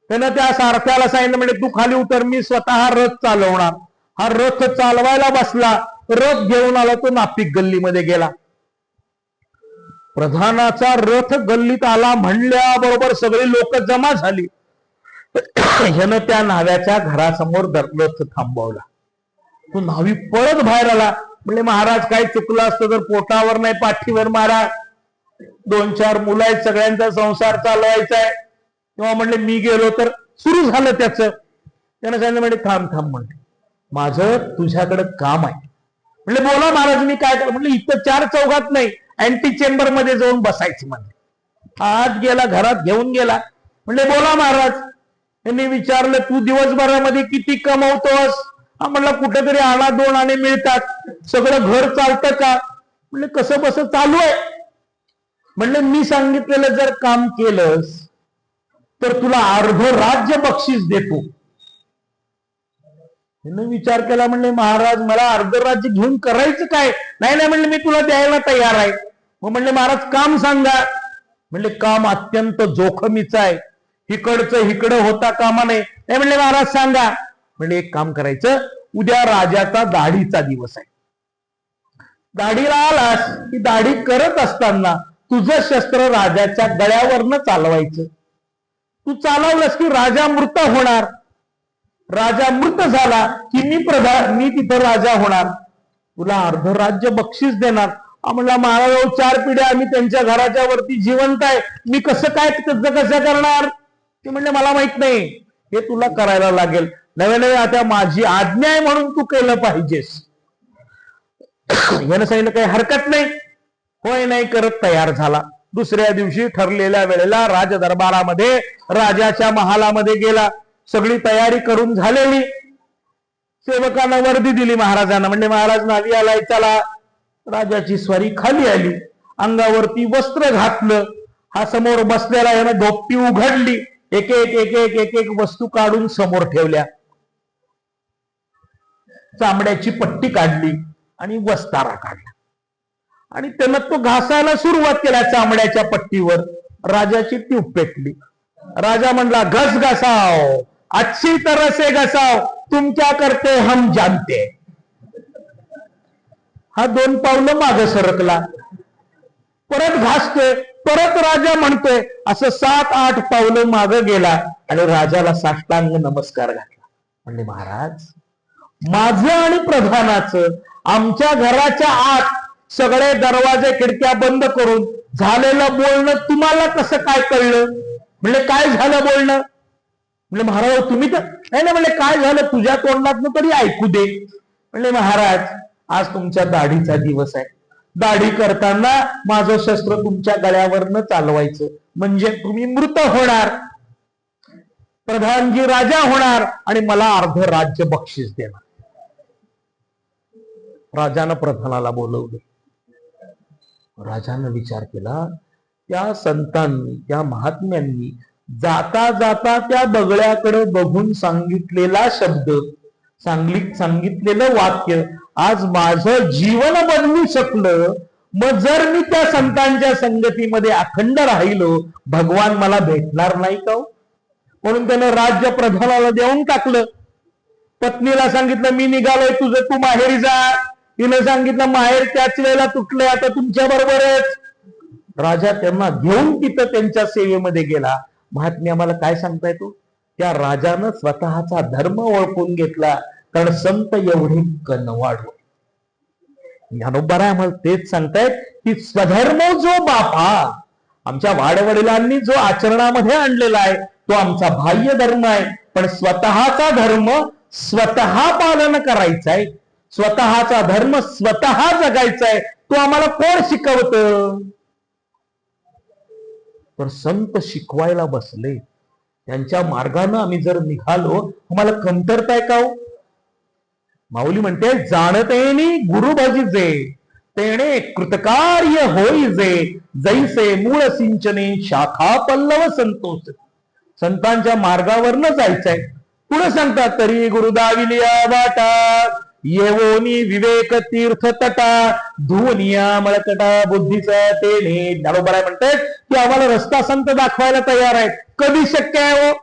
त्यानं त्या सारथ्याला सांगितलं, म्हणजे तू खाली उतर, मी स्वतः रथ चालवणार. हा रथ चालवायला बसला. रथ घेऊन आला, तो नापिक गल्लीमध्ये गेला. प्रधानाचा रथ गल्लीत आला म्हणल्याबरोबर सगळी लोक जमा झाली. ह्यानं त्या न्हाव्याच्या घरासमोर रथ थांबवला. तो न्हावी पळत बाहेर आला. म्हणजे महाराज काय चुकलं असतं तर पोटावर नाही पाठीवर मारा, 2-4 मुलं आहेत, सगळ्यांचा संसार चालवायचा आहे. तेव्हा म्हणले मी गेलो तर सुरू झालं त्याचं. त्यानं सांगितलं म्हणजे थांब म्हणले, माझं तुझ्याकडे काम आहे. म्हणले बोला महाराज मी काय करू. म्हणले इथं 4 चौघात नाही, अँटी चेंबर मध्ये जाऊन बसायचं. म्हणजे आत गेला, घरात घेऊन गेला. म्हणले बोला महाराज. त्यांनी विचारलं तू दिवसभरामध्ये किती कमवतोस. हा म्हणला कुठेतरी आणा 2 आणे मिळतात. सगळं घर चालतं का. म्हणले कसं बस चालू आहे. म्हणले मी सांगितलेलं जर काम केलंस तर तुला अर्ध राज्य बक्षीस देतो. त्यानं विचार केला. म्हणले महाराज मला अर्ध राज्य घेऊन करायचं काय. नाही म्हणले मी तुला द्यायला तयार आहे. मग म्हणले महाराज काम सांगा. म्हणले काम अत्यंत जोखमीचं आहे, इकडचं इकडं होता कामा नये. नाही म्हणले महाराज सांगा. म्हणजे एक काम करायचं, उद्या राजाचा दाढीचा दिवस आहे. दाढीला आलास की दाढी करत असताना तुझं शस्त्र राजाच्या गळ्यावरनं चालवायचं. तू चालवलंस की राजा मृत होणार. राजा मृत झाला की मी तिथं राजा होणार. तुला अर्ध राज्य बक्षीस देणार. म्हणला महाराज 4 पिढ्या आम्ही त्यांच्या घराच्या वरती जिवंत आहे, मी कसं करणार. ते म्हणले मला माहित नाही, हे तुला करायला लागेल. नवे आता माझी आज्ञा आहे म्हणून तू केलं पाहिजेस. यानं सांगितलं काही हरकत नाही. होय नाही करत तयार झाला. दुसऱ्या दिवशी ठरलेल्या वेळेला राजदरबारामध्ये राजाच्या महालामध्ये गेला. सगळी तयारी करून झालेली. सेवकांना वर्दी दिली महाराजांना. म्हणजे महाराज न्हावी आलाय, चला. राजाची स्वारी खाली आली. अंगावरती वस्त्र घातलं. हा समोर बसलेला यानं धोपटी उघडली. एक एक वस्तू काढून समोर ठेवल्या. चामड्याची पट्टी काढली आणि वस्तारा काढला आणि त्यानं तो घासायला सुरुवात केला. चामड्याच्या पट्टीवर राजाची ट्यूब पेटली. राजा म्हणला घस घसाव, अच्छी तरह से घसाव, तुमच्या करते हम जानते. हा 2 पावलं मागे सरकला. परत घासतोय, परत राजा म्हणतोय. असं 7-8 पावलं मागे गेला आणि राजाला साष्टांग नमस्कार घातला. म्हणजे महाराज माझं आणि प्रधानाचं आमच्या घराच्या आत सगळे दरवाजे खिडक्या बंद करून झालेलं बोलणं तुम्हाला कसं काय कळलं. म्हणजे काय झालं बोलणं. म्हणजे महाराज तुम्ही तर नाही ना. म्हणजे काय झालं तुझ्या तोंडातनं तरी ऐकू दे. म्हणजे महाराज आज तुमच्या दाढीचा दिवस आहे. दाढी करताना माझं शस्त्र तुमच्या गळ्यावरनं चालवायचं, म्हणजे तुम्ही मृत होणार, प्रधानजी राजा होणार आणि मला अर्ध राज्य बक्षीस देणार. राजानं प्रधानाला बोलवलं. राजानं विचार केला, त्या संतांनी त्या महात्म्यांनी जाता जाता त्या बगळ्याकडे बघून सांगितलेला शब्द, सांगितलेलं वाक्य आज माझं जीवन बदलू शकलं. मग जर मी त्या संतांच्या संगतीमध्ये अखंड राहिलो, भगवान मला भेटणार नाही का. म्हणून त्यानं राज्य प्रधानाला देऊन टाकलं. पत्नीला सांगितलं मी निघालोय, तुझं तू माहेरी जा. तिने सांगितलं माहेर त्याच वेळेला तुटलंय, आता तुमच्या बरोबरच. राजा त्यांना घेऊन तिथं त्यांच्या सेवेमध्ये गेला. महात्म्या मला काय सांगता येतो, त्या राजानं स्वतःचा धर्म ओळखून घेतला. कारण संत एवढे कनवाड. ज्ञानोबा आम्हाला तेच सांगतायत की स्वधर्म जो बापा, आमच्या वाडवडिलांनी जो आचरणामध्ये आणलेला आहे तो आमचा बाह्य धर्म आहे. पण स्वतःचा धर्म स्वतः पालन करायचा आहे, स्वतःचा धर्म स्वतः जगायचा आहे. तो आम्हाला कोण शिकवतं. तर संत शिकवायला बसले, त्यांच्या मार्गाने आम्ही जर निघालो, आम्हाला कमतरता आहे का हो. माऊली म्हणते, जाणतेनी गुरु भजिजे तेणे कृतकार्य होईजे, जैसे मूळ सिंचने शाखा पल्लव संतोष. संतांच्या मार्गावरनं जायचंय. पुढे सांगतात, तरी गुरुदाविलिया वाटा येवोनी विवेक तीर्थ तटा, धुवनिया मळकटा बुद्धीचा तेने. ज्ञानोबा म्हणतात की आम्हाला रस्ता संत दाखवायला तयार आहेत. कधी शक्य आहे हो?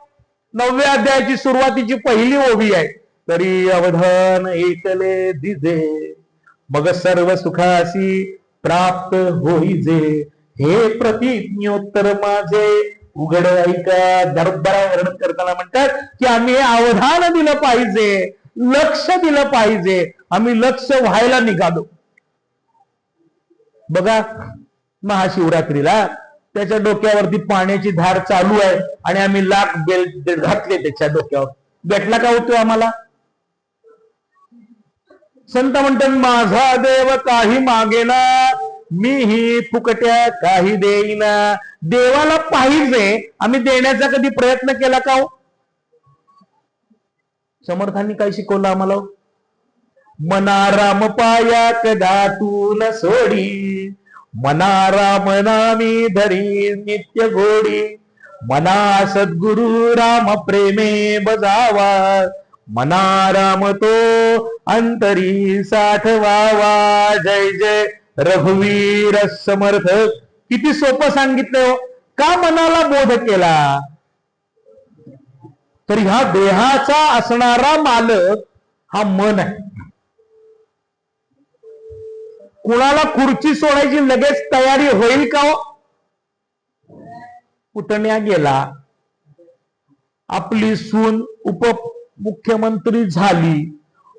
9व्या अध्यायाची सुरुवातीची पहिली ओवी आहे. तरी अवधान ऐकले दिजे, मग सर्व सुखासी प्राप्त होईजे, हे प्रतिज्ञोत्तर माझे उघड ऐका. दरबारा वर्णन करताना म्हणतात की आम्ही हे अवधान दिलं पाहिजे, लक्ष दिलं पाहिजे. आम्ही लक्ष व्हायला निघालो. बघा, महाशिवरात्रीला त्याच्या डोक्यावरती पाण्याची धार चालू आहे आणि आम्ही लाख बेल घातले त्याच्या डोक्यावर. भेटला का होतो आम्हाला? संत म्हणतात, माझा देव काही मागेना, मी ही फुकट्या काही देईना. देवाला पाहिजे, आम्ही देण्याचा कधी प्रयत्न केला का हो? समर्थांनी काय शिकवलं आम्हाला? मना राम पाया कदा तू न सोडी, मना राम नामी धरी नित्य गोडी, मना सद्गुरु राम प्रेमे बजावा, मना राम तो अंतरी साठवावा. जय जय रघुवीर समर्थ. किती सोपं सांगितलं. का मनाला बोध केला? तर ह्या देहाचा असणारा मालक हा मन आहे. कुणाला खुर्ची सोडायची लगेच तयारी होईल का हो? पुतण्या गेला, आपली सून उपमुख्यमंत्री झाली,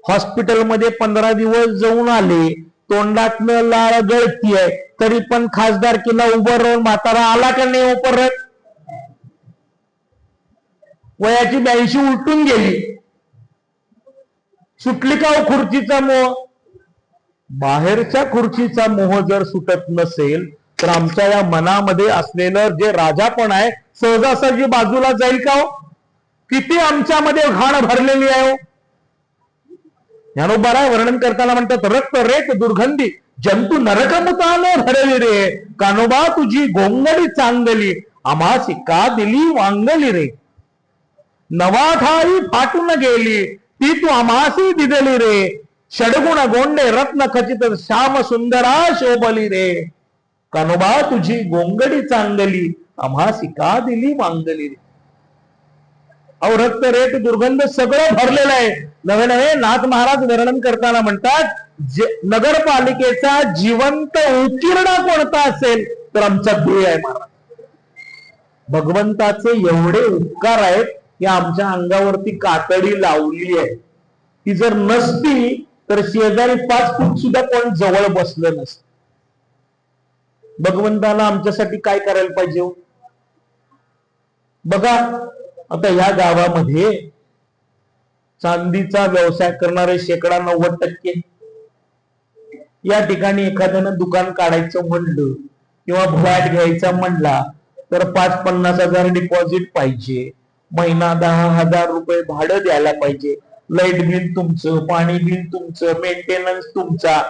हॉस्पिटलमध्ये 15 दिवस जाऊन आले, तोंडातनं लाळ गळतीये, तरी पण खासदारकीला उभं राहून म्हातारा आला का नाही हो परत? वयाची 82 उलटून गेली. सुटली का हो खुर्चीचा मोह? बाहेरच्या खुर्चीचा मोह जर सुटत नसेल तर आमच्या या मनामध्ये असलेलं जे राजापण आहे सहजासहजी बाजूला जाईल का हो? किती आमच्यामध्ये घाण भरलेली आहे हो. ज्ञानोबा वर्णन करताना म्हणतात, रक्त रेत दुर्गंधी जंतू नरकमुताने भरली रे, कानोबा तुझी गोंगडी चांगली, आम्हासी का दिली वांगली रे. नवा ठाई फाटून गेली, ती तू आम्हासी दिदली रे, षडगुण गोंडे रत्न खचित श्याम सुंदरा शोभली रे, कानोबा तुझी गोंगडी चांगली, आम्हासी का दिली वांगली रे. अहो, रक्त रेत दुर्गंध सगळं भरलेलं आहे. नवे नवे नाथ महाराज वर्णन करताना म्हणतात, नगरपालिकेचा जिवंत उत्कीर्ण कोणता असेल तर आमचा देह आहे महाराज. भगवंताचे एवढे उपकार आहेत की आमच्या अंगावरती कातडी लावलेली आहे. ती जर नसती तर शेजारी 5 फूट सुद्धा कोण जवळ बसलं नसतं. भगवंताला आमच्यासाठी काय करायला पाहिजे? बघा, आता या गावामध्ये चांदीचा व्यवसाय करणारे शेकडा 90%. या ठिकाणी एखाद्यानं दुकान काढायचं म्हणलं किंवा फ्लॅट घ्यायचा म्हणला तर 5-50 हजार डिपॉझिट पाहिजे, महिना 10,000 रुपये भाडं द्यायला पाहिजे, लाईट बिल तुमचं, पाणी बिल तुमचं, मेंटेनन्स तुमचा.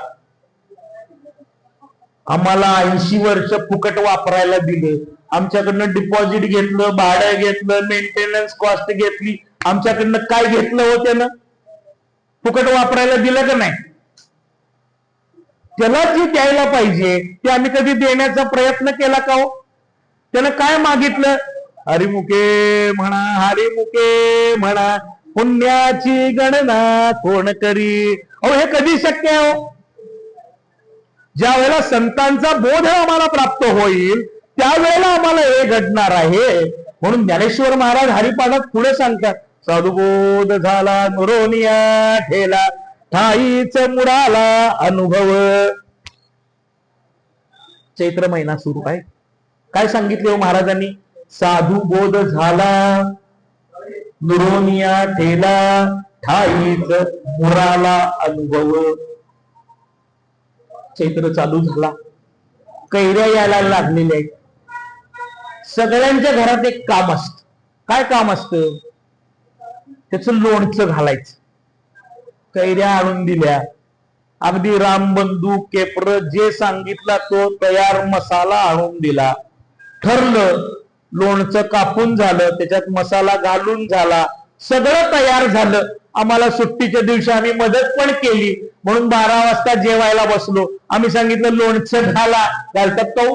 आम्हाला 80 वर्ष फुकट वापरायला दिले, आमच्याकडनं डिपॉझिट घेतलं, भाडं घेतलं, मेंटेनन्स कॉस्ट घेतली, आमच्याकडनं काय घेतलं हो त्यानं? फुकट वापरायला दिलं का नाही? त्याला जे द्यायला पाहिजे ते आम्ही कधी देण्याचा प्रयत्न केला का हो? त्यानं काय मागितलं? हरिमुखे म्हणा, हरिमुखे म्हणा, पुण्याची गणना कोण करी. अहो, हे कधी शक्य आहे हो? ज्या वेळेला संतांचा बोध आम्हाला प्राप्त होईल त्यावेळेला आम्हाला हे घडणार आहे. म्हणून ज्ञानेश्वर महाराज हरिपाठात पुढे सांगतात, साधुबोध झाला नुरोनिया ठेला, ठाईच मुडाला अनुभव. चैत्र महिना सुरू आहे. काय सांगितले हो महाराजांनी? साधुबोध झाला नुरोनिया ठेला, ठाईच मुराला अनुभव. चैत्र चालू झाला, कैऱ्या यायला लागलेल्या आहेत. सगळ्यांच्या घरात एक काम असत. काय काम असतं? त्याचं लोणचं घालायचं. कैऱ्या आणून दिल्या, अगदी रामबंधू केपर जे सांगितला तो तयार मसाला आणून दिला. ठरलं, लोणचं कापून झालं, त्याच्यात मसाला घालून झाला, सगळं तयार झालं. आम्हाला सुट्टीच्या दिवशी आम्ही मदत पण केली, म्हणून 12 वाजता जेवायला बसलो. आम्ही सांगितलं लोणचं घालतात का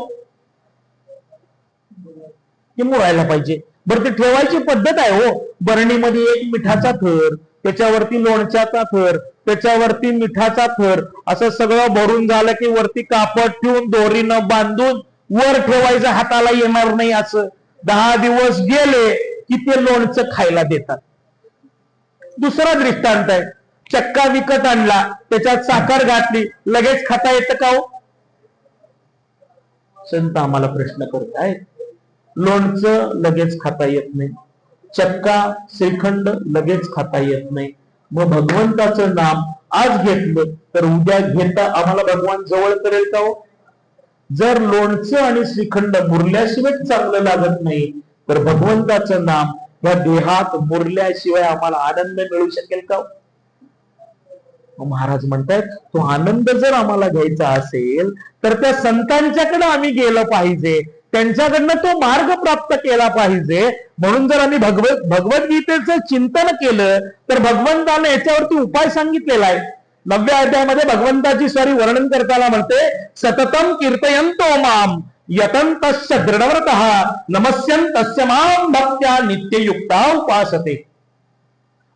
की मुरायला पाहिजे. बरं, ते ठेवायची पद्धत आहे हो. बरणीमध्ये एक मिठाचा थर, त्याच्यावरती लोणच्याचा थर, त्याच्यावरती मिठाचा थर, असं सगळं भरून झालं की वरती कापड ठेवून दोरीनं बांधून वर ठेवायचं, हाताला येणार नाही असं. 10 दिवस गेले की ते लोणचं खायला देतात. दुसरा दृष्टांत आहे, चक्का विकत आणला, त्याच्यात साखर घातली, लगेच खाता येतं का हो? संत आम्हाला प्रश्न करतायत. लोणचं लगेच खाता येत नाही, चक्का श्रीखंड लगेच खाता येत नाही. मग भगवंताचं नाम आज घेतलं तर उद्या घेता आम्हाला भगवान जवळ करेल का हो? जर लोणचं आणि श्रीखंड मुरल्याशिवाय चांगलं लागत नाही तर भगवंताचं नाम या देहात मुरल्याशिवाय आम्हाला आनंद मिळू शकेल का? महाराज म्हणतायत, तो आनंद जर आम्हाला घ्यायचा असेल तर त्या संतांच्याकडे आम्ही गेलं पाहिजे, त्यांच्याकडनं तो मार्ग प्राप्त केला पाहिजे. म्हणून जर आम्ही भगवद्गीतेचं चिंतन केलं तर भगवंताने याच्यावरती उपाय सांगितलेला आहे. 9व्या अध्यायामध्ये भगवंताची वर्णन करताना म्हणते, सततम कीर्तयन्तो माम यतन्तस्य दृढव्रतः नमस्यन्तस्य मां भक्त्या नित्ययुक्ता उपासते.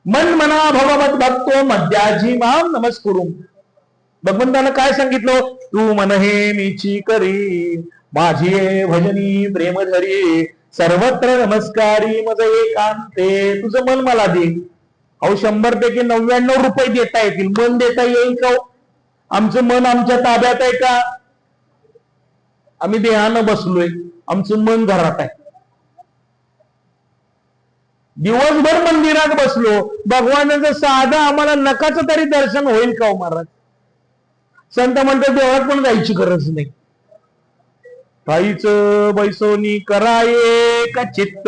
मन मना भगवत भक्तो मध्याजी माम नमस्कुरु. भगवंतानं काय सांगितलं? तू मन हे मीची करी, माझी भजनी प्रेमधरी, सर्वत्र नमस्कारी मज एकांते. तुझं मन मला दे. अहो 100 पैकी 99 रुपये देता येतील, मन देता येईल का? आमचं मन आमच्या ताब्यात आहे का? आम्ही देहानं बसलोय, आमचं मन घरात आहे. दिवसभर मंदिरात बसलो, भगवानाचं साधं आम्हाला नकाचं तरी दर्शन होईल का हो महाराज? संत म्हणतो देवळात पण जायची गरज नाही. काहीच बैसोनी कराये का चित्त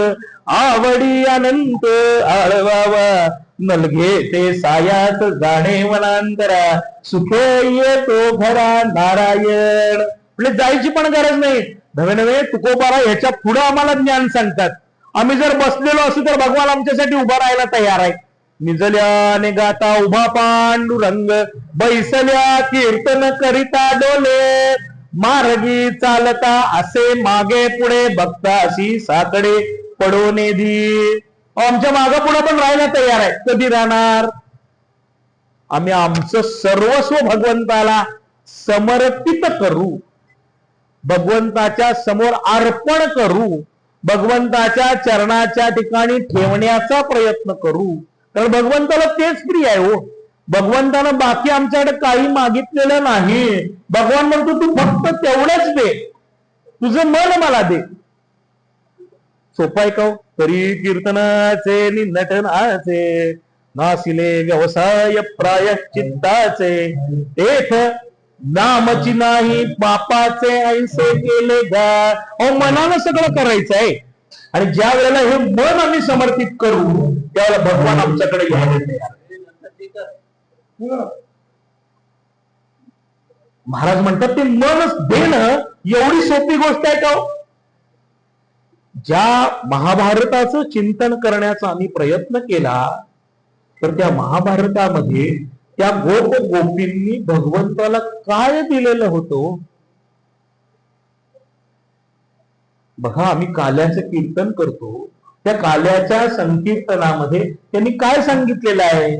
आवडी अनंत आळवावा, नलघे ते सायात जाणे वनांतरा, सुखे येतो घरा नारायण. म्हणजे जायची पण गरज नाही. नवे नवे तुकोबारा ह्याच्या पुढे आम्हाला ज्ञान सांगतात. आम्ही जर बसलेलो असू तर भगवान आमच्यासाठी उभा राहायला तयार आहे. निजल्याने गाता उभा पांडुरंग, बैसल्या कीर्तन करिता डोले, मार्गी चालता असे मागे पुढे बघता अशी साकडे पडोने धी. आमच्या मागे पुढे पण राहायला तयार आहे. कधी राहणार? आम्ही आमचं सर्वस्व भगवंताला समर्पित करू, भगवंताच्या समोर अर्पण करू, भगवंताच्या चरणाच्या ठिकाणी ठेवण्याचा प्रयत्न करू. कारण भगवंताला तेच प्रिय आहे हो. भगवंतानं बाकी आमच्याकडे काही मागितलेलं नाही. भगवान म्हणतो तू फक्त तेवढंच दे, तुझं मन मला दे. सोपं आहे का? तरी कीर्तनाचे नटनाचे, नासिले व्यवसाय प्रायश्चित्ताचे, तेथ नामची नाही पापाचे ऐसे केले गा. अहो मनानं सगळं करायचं आहे. आणि ज्या वेळेला हे मन आम्ही समर्पित करू त्यावेळेला भगवान आमच्याकडे यायला. महाराज म्हणतात ते मनच देणं एवढी सोपी गोष्ट आहे का? ज्या महाभारताचं चिंतन करण्याचा आम्ही प्रयत्न केला तर त्या महाभारतामध्ये त्या गोप गोपींनी भगवंताला काय दिलेलं होतं बघा. आम्ही काल्याचं कीर्तन करतो, त्या काल्याच्या संकीर्तनामध्ये त्यांनी काय सांगितलेलं आहे?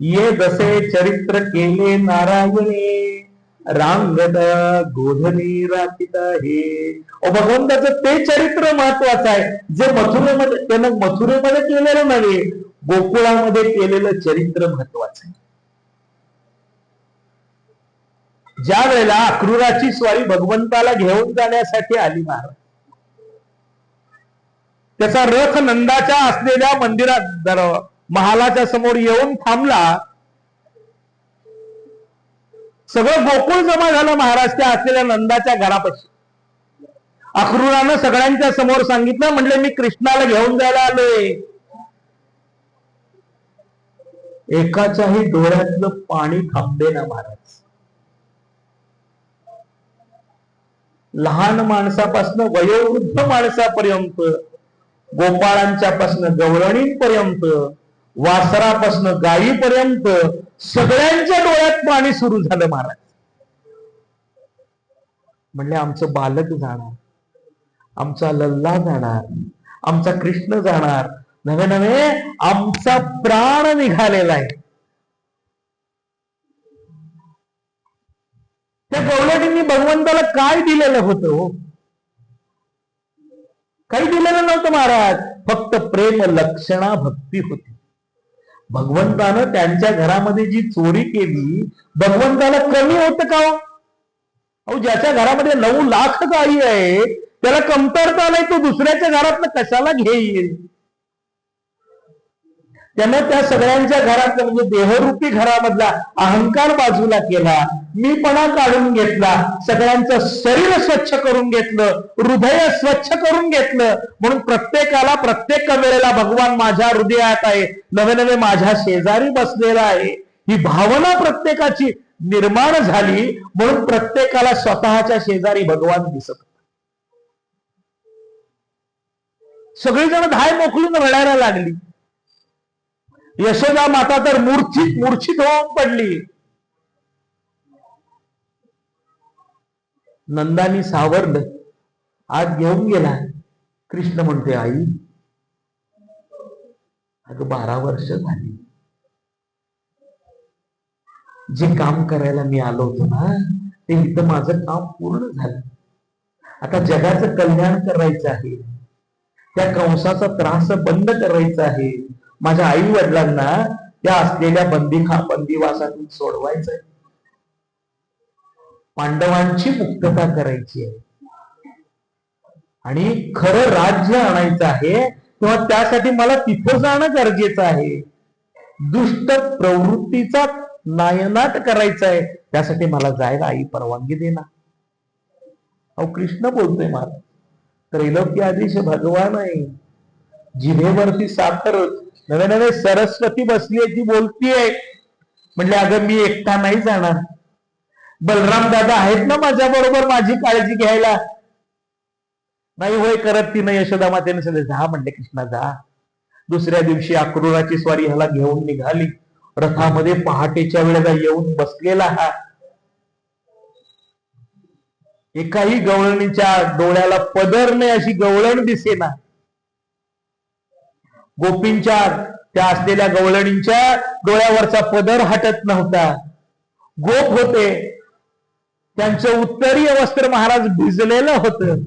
ये जसे चरित्र केले नारायणे, रांगत गोधनी राखित आहे. भगवंताचं ते चरित्र महत्वाचं आहे जे मथुरेमध्ये, त्यानं मथुरेमध्ये केलेलं नव्हे, गोकुळामध्ये केलेलं चरित्र महत्वाचं आहे. ज्या वेळेला अक्रूराची स्वारी भगवंताला घेऊन जाण्यासाठी आली महाराज, त्याचा रथ नंदाच्या असलेल्या मंदिरात महालाच्या समोर येऊन थांबला. सगळं गोकुळ जमा झालं महाराज त्या असलेल्या नंदाच्या घरापाशी. अक्रूरानं सगळ्यांच्या समोर सांगितलं, म्हणले मी कृष्णाला घेऊन जायला आलोय. एकाच्याही डोळ्यातलं पाणी थांबे ना महाराज. लहान माणसापासून वयोवृद्ध माणसापर्यंत, गोपाळांच्या पासून गवळणींपर्यंत, वासरापासून गायीपर्यंत सगळ्यांच्या डोळ्यात पाणी सुरू झालं महाराज. म्हणले आमचं बालक जाणार, आमचा लल्ला जाणार, आमचा कृष्ण जाणार, नवे नवे आमचा प्राण निघालेला आहे. त्या गवळणींनी भगवंताला काय दिलेलं होतं? काही दिलेलं नव्हतं महाराज, फक्त प्रेम लक्षणा भक्ती होती. भगवंतानं त्यांच्या घरामध्ये जी चोरी केली, भगवंताला कमी होतं का? अहो, ज्याच्या घरामध्ये 9 लाख गायी आहे त्याला कमतरता नाही, तो दुसऱ्याच्या घरातनं कशाला घेईल? त्यानं त्या सगळ्यांच्या घरात म्हणजे देहरूपी घरामधला अहंकार बाजूला केला, मीपणा काढून घेतला, सगळ्यांचं शरीर स्वच्छ करून घेतलं, हृदय स्वच्छ करून घेतलं. म्हणून प्रत्येकाला प्रत्येक वेळेला भगवान माझ्या हृदयात आहे, नवे नवे माझ्या शेजारी बसलेला आहे, ही भावना प्रत्येकाची निर्माण झाली. म्हणून प्रत्येकाला स्वतःच्या शेजारी भगवान दिसत. सगळीजण धाय मोकळून रडायला लागली. यशोदा माता तर मूर्छित होऊन पडली. नंदानी सावरलं, आज घेऊन गेला. कृष्ण म्हणते, आई अगं 12 वर्ष झाली, जे काम करायला मी आलो होतो ना ते इथं माझं काम पूर्ण झालं. आता जगाचं कल्याण करायचं आहे, त्या कंसाचा त्रास बंद करायचा आहे. माझ्या आई वडिलांना त्या असलेल्या बंदिवासातून सोडवायचं आहे. पांडवांची मुक्तता करायची आहे आणि खरं राज्य आणायचं आहे, तेव्हा त्यासाठी मला तिथं जाणं गरजेचं आहे. दुष्ट प्रवृत्तीचा नायनाट करायचा आहे, त्यासाठी मला जायला आई परवानगी देणार. अहो, कृष्ण बोलतोय मला, त्रैलोक्याधीश भगवान आहे, जिभेवरती साखर, नवे नवे सरस्वती बसलीये, ती बोलतीये. म्हणले अगं मी एकटा नाही जाणार, बलराम दादा आहेत ना माझ्या बरोबर माझी काळजी घ्यायला. नाही होय करत तिनं यशोदा मातेने सगळे जा म्हणले, कृष्णा जा. दुसऱ्या दिवशी अक्रूराची स्वारी ह्याला घेऊन निघाली. रथामध्ये पहाटेच्या वेळेला येऊन बसलेला हा. एकाही गवळणीच्या डोळ्याला पदर नाही अशी गवळण दिसेना. गोपींच्या त्या असलेल्या गवळणींच्या डोळ्यावरचा पदर हटत नव्हता. गोप होते, त्यांचं उत्तरीय वस्त्र महाराज भिजलेलं होतं.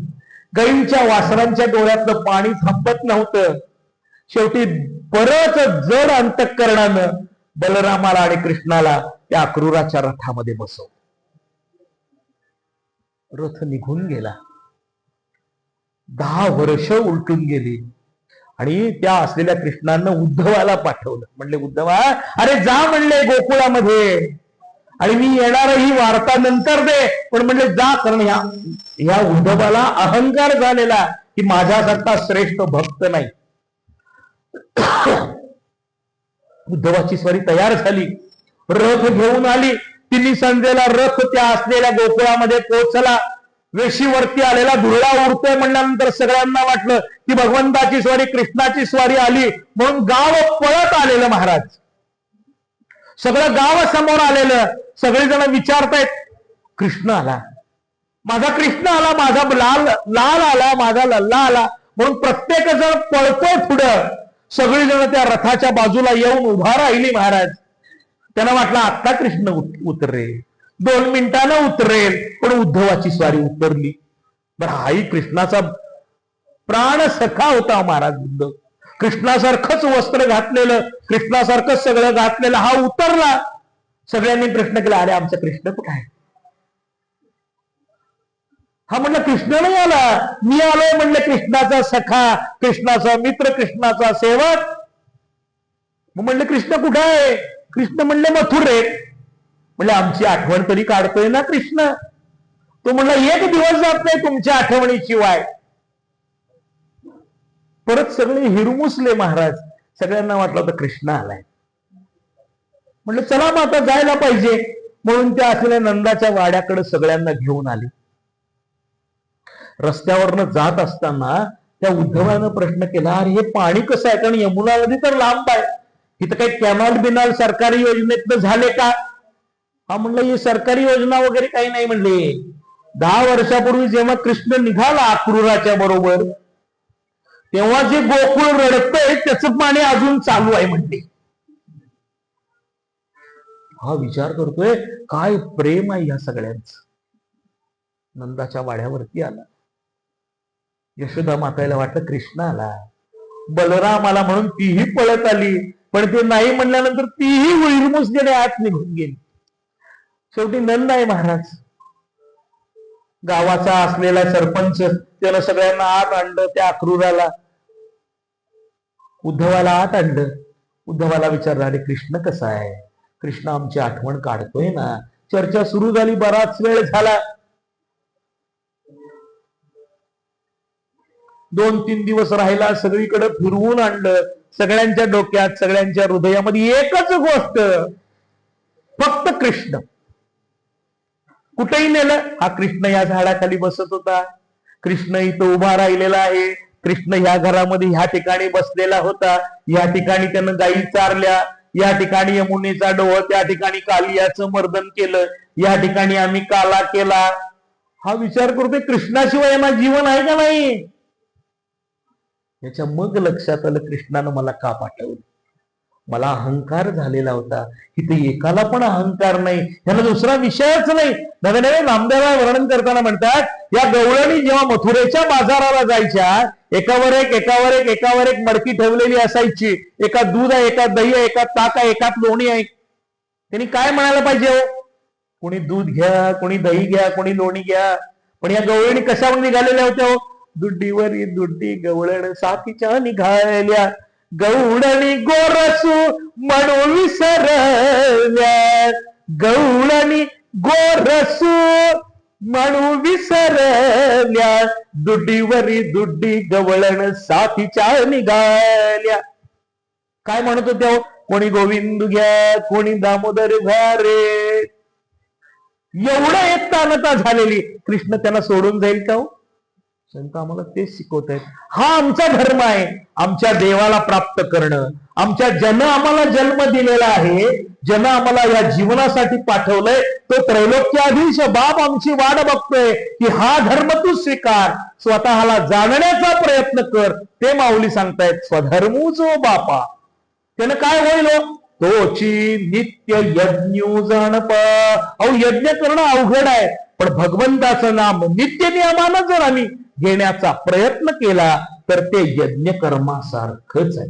गाईंच्या वासरांच्या डोळ्यातलं पाणी थांबत नव्हतं. शेवटी बरंच जड अंतःकरणानं बलरामाला आणि कृष्णाला त्या अक्रूराच्या रथामध्ये बसव. रथ निघून गेला. 10 वर्ष उलटून गेली आणि त्या असलेल्या कृष्णानं उद्धवाला पाठवलं. म्हणले उद्धवा, अरे जा म्हणले गोकुळामध्ये, आणि मी येणार ही वार्ता नंतर दे, पण म्हणले जा, कारण ह्या उद्धवाला अहंकार झालेला की माझ्यासारखा श्रेष्ठ भक्त नाही. उद्धवाची स्वारी तयार झाली, रथ घेऊन आली. तिन्ही संध्येला रथ त्या असलेल्या गोकुळामध्ये पोहोचला. वेशीवरती आलेला धुरळा उडतोय म्हणल्यानंतर सगळ्यांना वाटलं की भगवंताची स्वारी, कृष्णाची स्वारी आली, म्हणून गाव पळत आलेलं महाराज. सगळं गाव समोर आलेलं. सगळेजण विचारतायत, कृष्ण आला, माझा कृष्ण आला, माझा लाल आला, माझा लल्ला आला. म्हणून प्रत्येक जण पळतोय पुढं. सगळीजण त्या रथाच्या बाजूला येऊन उभा राहिली महाराज. त्यांना वाटलं आता कृष्ण उतरेल, 2 मिनिटानं उतरेल, पण उद्धवाची स्वारी उतरली. बरं, हाही कृष्णाचा प्राण सखा होता महाराज उद्धव. कृष्णासारखंच वस्त्र घातलेलं, कृष्णासारखंच सगळं घातलेलं, हा उतरला. सगळ्यांनी प्रश्न केला, अरे आमचा कृष्ण कुठे आहे? हा म्हणलं कृष्ण नाही आला, मी आलोय म्हणलं, कृष्णाचा सखा, कृष्णाचा मित्र, कृष्णाचा सेवक. मग म्हणलं कृष्ण कुठे आहे? कृष्ण म्हणले मथुरेत. म्हणले आमची आठवण तरी काढतोय ना कृष्ण? तो म्हणला 1 दिवस जात नाही तुमच्या आठवणीशिवाय. परत सगळे हिरमुसले महाराज. सगळ्यांना वाटलं होतं कृष्ण आलाय. म्हटलं चला मग आता जायला पाहिजे, म्हणून त्या असलेल्या नंदाच्या वाड्याकडे सगळ्यांना घेऊन आले. रस्त्यावरनं जात असताना त्या उद्धवानं प्रश्न केला, अरे हे पाणी कसं आहे, कारण यमुना नदी तर लांब आहे, इथं काही कॅनॉल बिनॉल सरकारी योजनेतनं झाले का? हा म्हणलं ही सरकारी योजना वगैरे काही नाही म्हणले. 10 वर्षापूर्वी जेव्हा कृष्ण निघाला क्रूराच्या बरोबर, तेव्हा जे गोकुळ रडतंय त्याचं पाणी अजून चालू आहे म्हणते. हा विचार करतोय काय प्रेम आहे या सगळ्यांचं. नंदाच्या वाड्यावरती आला. यशोदा माताला वाटलं कृष्ण आला, बलराम आला म्हणून तीही पळत आली, पण ते नाही म्हणल्यानंतर तीही उईरमुसने आत निघून गेली. शेवटी नंद आहे महाराज, गावाचा असलेला सरपंच, त्याला सगळ्यांना आत आणलं. त्या अक्रूराला उद्धवाला आत आणलं. उद्धवाला विचारलं, अरे कृष्ण कसा आहे? कृष्ण आमची आठवण काढतोय ना. चर्चा सुरू झाली, बराच वेळ झाला. 2-3 दिवस राहिला, सगळीकडे फिरवून आणलं. सगळ्यांच्या डोक्यात, सगळ्यांच्या हृदयामध्ये एकच गोष्ट, फक्त कृष्ण. कुठेही नेलं, हा कृष्ण या झाडाखाली बसत होता, कृष्ण इथं उभा राहिलेला आहे, कृष्ण ह्या घरामध्ये ह्या ठिकाणी बसलेला होता, या ठिकाणी त्यानं गायी चारल्या, या ठिकाणी यमुनेचा डोह, त्या ठिकाणी कालियाचं मर्दन केलं, या ठिकाणी आम्ही काला केला. हा विचार करतोय कृष्णाशिवाय यांना जीवन आहे का नाही. याच्या मग लक्षात आलं कृष्णानं मला का पाठवलं. मला अहंकार झालेला होता, इथे एकाला पण अहंकार नाही, त्यांना दुसरा विषयच नाही. नव्याने नामदेवा वर्णन करताना म्हणतात, या गवळणी जेव्हा मथुरेच्या बाजाराला जायच्या, एकावर एक मडकी ठेवलेली असायची. एका दूध आहे, एका दही आहे, एका ताक आहे, एकात लोणी आहे. त्यांनी काय म्हणायला पाहिजे हो? कोणी दूध घ्या, कोणी दही घ्या, कोणी लोणी घ्या. पण या गवळणी कशावर निघालेल्या होत्या हो? दुड्डीवरी दुड्डी गवळण साथीच्या निघाल्या, गवळणी गोरसू म्हणून विसरल्या, गवळणी गोरसू म्हणून विसरल्या, दुड्डीवरी दुड्डी गवळण साथीच्या निघाल्या. काय म्हणत होत्या? कोणी गोविंद घ्या, कोणी दामोदर घ्या रे. एवढं एक तानता झालेली, कृष्ण त्यांना सोडून जाईल का हो? संत आम्हाला तेच शिकवत आहेत. हा आमचा धर्म आहे, आमच्या देवाला प्राप्त करणं. आमच्या जन आम्हाला जन्म दिलेला आहे, जन आम्हाला या जीवनासाठी पाठवलंय, तो त्रैलोक्याधीश बाप आमची वाट बघतोय की हा धर्म तू स्वीकार, स्वतःला जाणण्याचा प्रयत्न कर. ते माऊली सांगतायत, स्वधर्मू जो बापा. त्यानं काय होईल? तोची नित्य यज्ञ जाणप. अहो यज्ञ करणं अवघड आहे, पण भगवंताचं नाम नित्य नियमानं जर आम्ही घेण्याचा प्रयत्न केला तर ते यज्ञ कर्मासारखंच आहे.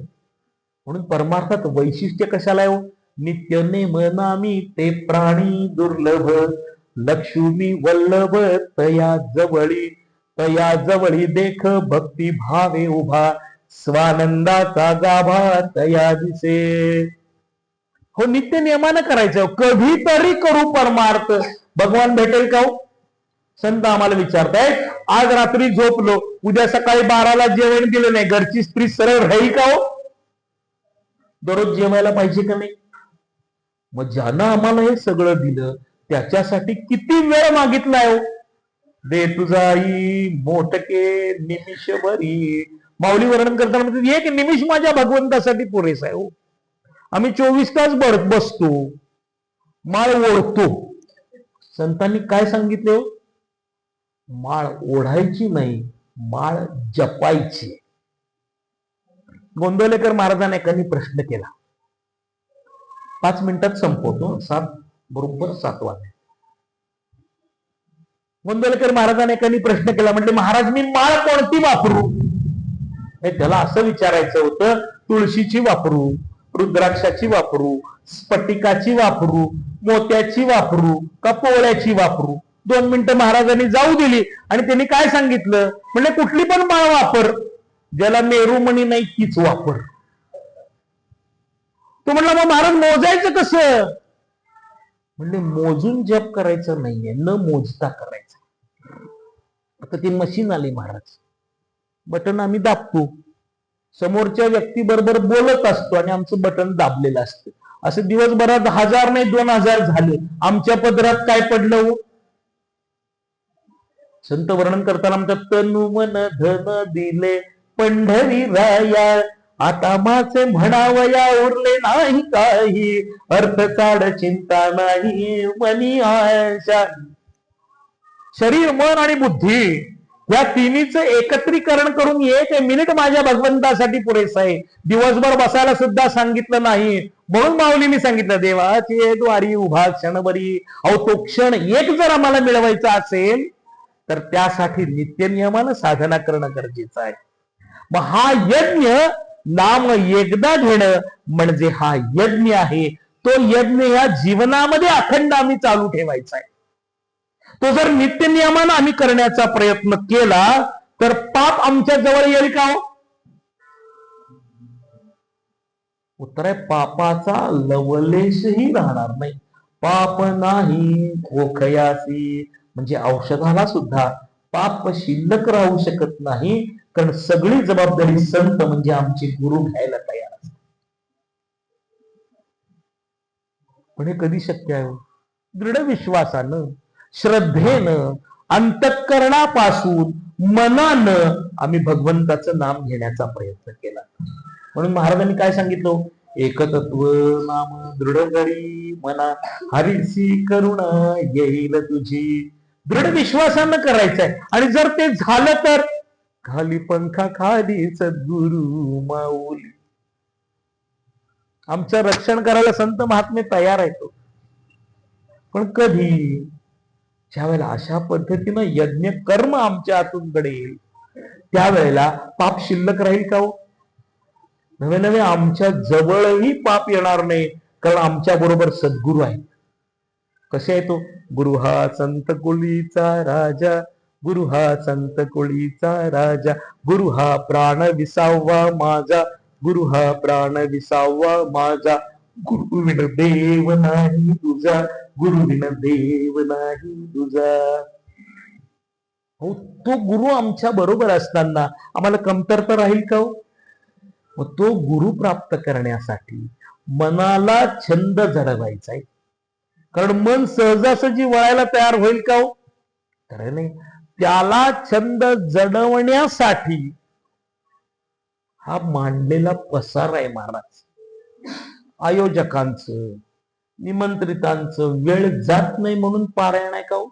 म्हणून परमार्थात वैशिष्ट्य कशाला आहे? नित्य नेम नामी ते प्राणी दुर्लभ, लक्ष्मी वल्लभ तया जवळी देख भक्ती भावे उभा, स्वानंदाचा गाभा तया दिसे. हो नित्य नियमानं करायचं, कधीतरी करू परमार्थ. भगवान भेटेल का हो? संत आम्हाला विचारतायत, आज रात्री झोपलो, उद्या सकाळी 12ला जेवण दिलं नाही, घरची स्त्री सरळ राहील का हो? दररोज जेवायला पाहिजे का नाही? मग ज्यानं आम्हाला हे सगळं दिलं त्याच्यासाठी किती वेळ मागितलाय हो? दे तुझाई मोठके निमिषभरी. माऊली वर्णन करताना म्हणतात, एक निमिष माझ्या भगवंतासाठी पुरेसा आहे हो. आम्ही 24 तास बसतो, माळ ओढतो. संतांनी काय सांगितले हो? माळ ओढायची नाही, माळ जपायची. गोंदवलेकर महाराजांनी एकाने प्रश्न केला, 5 मिनिटात संपवतो, बरोबर 7 वाजले. गोंदवलेकर महाराजांनी एकाने प्रश्न केला, म्हटले महाराज मी माळ कोणती वापरू? त्याला असं विचारायचं होतं, तुळशीची वापरू, रुद्राक्षाची वापरू, स्फटिकाची वापरू, मोत्याची वापरू का पोळ्याची वापरू? 2 मिनिटं महाराजांनी जाऊ दिली आणि त्यांनी काय सांगितलं? म्हणजे कुठली पण माळ वापर, ज्याला मेरुमणी नाही तीच वापर. तो म्हणला मग महाराज मोजायचं कसं? म्हणजे मोजून जप करायचं नाहीये, न मोजता करायचं. आता ती मशीन आली महाराज, बटन आम्ही दाबतो, समोरच्या व्यक्ती बरोबर बोलत असतो आणि आमचं बटन दाबलेलं असतं. असे दिवसभरात 1000 नाही 2000 झाले. आमच्या पदरात काय पडलं? संत वर्णन करताना म्हणतात, तनु मन धन दिले पंढरी राया, आता माझे म्हणावया उरले नाही काही, अर्थ चाड चिंता नाही मनी आशा. शरीर, मन आणि बुद्धी या तिन्हीचं एकत्रीकरण करून 1 मिनिट माझ्या भगवंतासाठी पुरेसं आहे. दिवसभर बसायला सुद्धा सांगितलं नाही. म्हणून माऊलींनी सांगितलं, देवाचे द्वारी उभा क्षणभरी. अहो, तो क्षण एक जर आम्हाला मिळवायचा असेल तर त्यासाठी नित्यनियमानं साधना करणं गरजेचं आहे. मग हा यज्ञ, नाम एकदा घेणं म्हणजे हा यज्ञ आहे. तो यज्ञ या जीवनामध्ये अखंड आम्ही चालू ठेवायचा आहे. तो जर नित्यनियमानं आम्ही करण्याचा प्रयत्न केला तर पाप आमच्या जवळ येईल का? उत्तर आहे, पापाचा लवलेशही राहणार नाही. पाप नाही ओखयासी, म्हणजे औषधाला सुद्धा पाप शिल्लक राहू शकत नाही. कारण सगळी जबाबदारी संत म्हणजे आमचे गुरु घ्यायला तयार असतात. पण हे कधी शक्य आहे? दृढ विश्वासानं, श्रद्धेनं, अंतःकरणापासून, मनानं आम्ही भगवंताचं नाम घेण्याचा प्रयत्न केला. म्हणून महाराजांनी काय सांगितलं? एकतत्व नाम दृढ करी मना, हरीसी करुणा येईल तुझी. दृढ विश्वासानं करायचंय. आणि जर ते झालं तर खाली पंखा खाली सद्गुरु माऊली. आमचं रक्षण करायला संत महात्मे तयार आहेत. पण कधी? ज्यावेळेला अशा पद्धतीनं यज्ञ कर्म आमच्या हातून घडेल त्यावेळेला पाप शिल्लक राहील का? नवे नवे आमच्या जवळही पाप येणार नाही. कारण आमच्या बरोबर सद्गुरू आहे. कसे आहे तो? गुरु हा संत कोळीचा राजा, गुरु हा संत कोळीचा राजा, गुरु हा प्राण विसावा माझा, गुरु हा प्राण विसावा माझा, गुरु विण देव नाही तुझा, गुरु विण देव नाही तुझा. हो, तो गुरु आमच्या बरोबर असताना आम्हाला कमतरता राहील का? मग तो गुरु प्राप्त करण्यासाठी मनाला छंद जडवायचा आहे. कारण मन सहजासहजी वळायला तयार होईल का? तर नाही. त्याला छंद जडवण्यासाठी हा मांडलेला पसार आहे महाराज. आयोजकांचं, निमंत्रितांचं वेळ जात नाही म्हणून पारायण आहे का?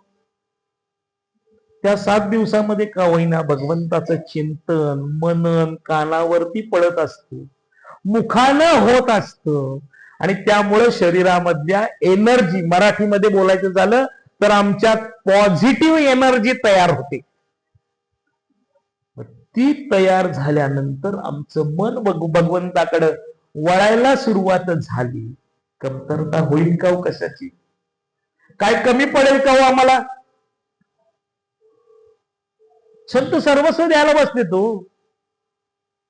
त्या 7 दिवसामध्ये का होईना भगवंताचं चिंतन, मनन कानावरती पडत असतं, मुखानं होत असतं. आणि त्यामुळे शरीरामधल्या एनर्जी, मराठीमध्ये बोलायचं झालं तर आमच्यात पॉझिटिव्ह एनर्जी तयार होते. ती तयार झाल्यानंतर आमचं मन भगवंताकडे वळायला सुरुवात झाली. कमतरता होईल का? कशाची? काय कमी पडेल का आम्हाला? संत सर्वस्व द्यायला बसले. तो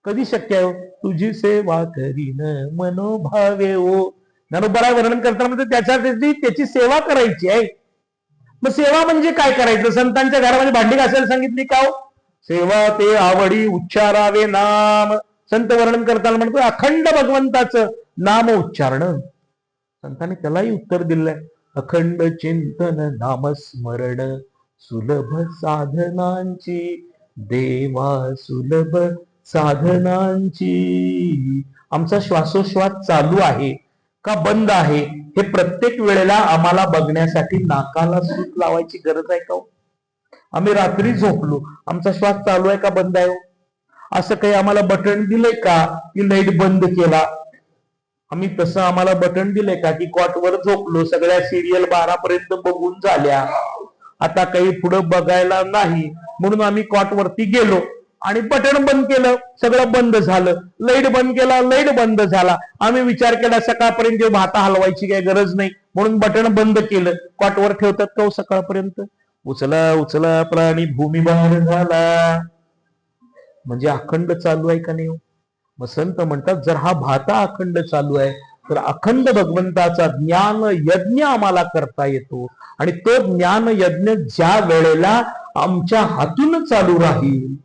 कधी शक्य आहे? तुझी सेवा करीन मनोभावे ओ. ज्ञानोबा वर्णन करताना म्हणजे त्याच्यासाठी त्याची सेवा करायची आहे. मग सेवा म्हणजे काय करायचं? संतांच्या घरामध्ये भांडी घासायला सांगितली का? सेवा ते आवडी उच्चारावे नाम. संत वर्णन करताना म्हणतो अखंड भगवंताचं नाम उच्चारण. संतांनी त्यालाही उत्तर दिलंय, अखंड चिंतन नामस्मरण सुलभ साधनांची, देवा सुलभ साधनांची. आमचा श्वासोश्वास चालू आहे का बंद आहे हे प्रत्येक वेळेला आम्हाला बघण्यासाठी नाकाला सूत लावायची गरज आहे का? आम्ही रात्री झोपलो, आमचा श्वास चालू आहे का बंद आहे? असं काही आम्हाला बटन दिलंय का की लाईट बंद केला? आम्ही तसं आम्हाला बटन दिलंय का की कॉटवर झोपलो, सगळ्या सिरियल 12 पर्यंत बघून झाल्या, आता काही पुढं बघायला नाही म्हणून आम्ही कॉटवरती गेलो आणि बटन बंद केलं, सगळं बंद झालं. लाईट बंद केला, लाईट बंद झाला. आम्ही विचार केला सकाळपर्यंत भाता हलवायची काही गरज नाही म्हणून बटन बंद केलं. कॉटवर ठेवतात का सकाळपर्यंत? उचला उचला प्राणी भूमिभार झाला. म्हणजे अखंड चालू आहे का नाही? मग संत म्हणतात जर हा भाता अखंड चालू आहे तर अखंड भगवंताचा ज्ञान यज्ञ आम्हाला करता येतो. आणि तो ज्ञान यज्ञ ज्या वेळेला आमच्या हातून चालू राहील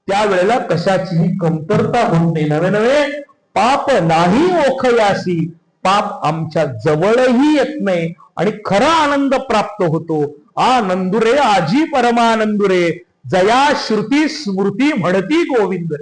त्यावेळेला कशाचीही कमतरता होत नाही. नवे नवे पाप नाही ओखयासी, पाप आमच्या जवळही येत नाही आणि खरा आनंद प्राप्त होतो. आनंदुरे आजी परमानंदुरे, जया श्रुती स्मृती म्हणती गोविंद.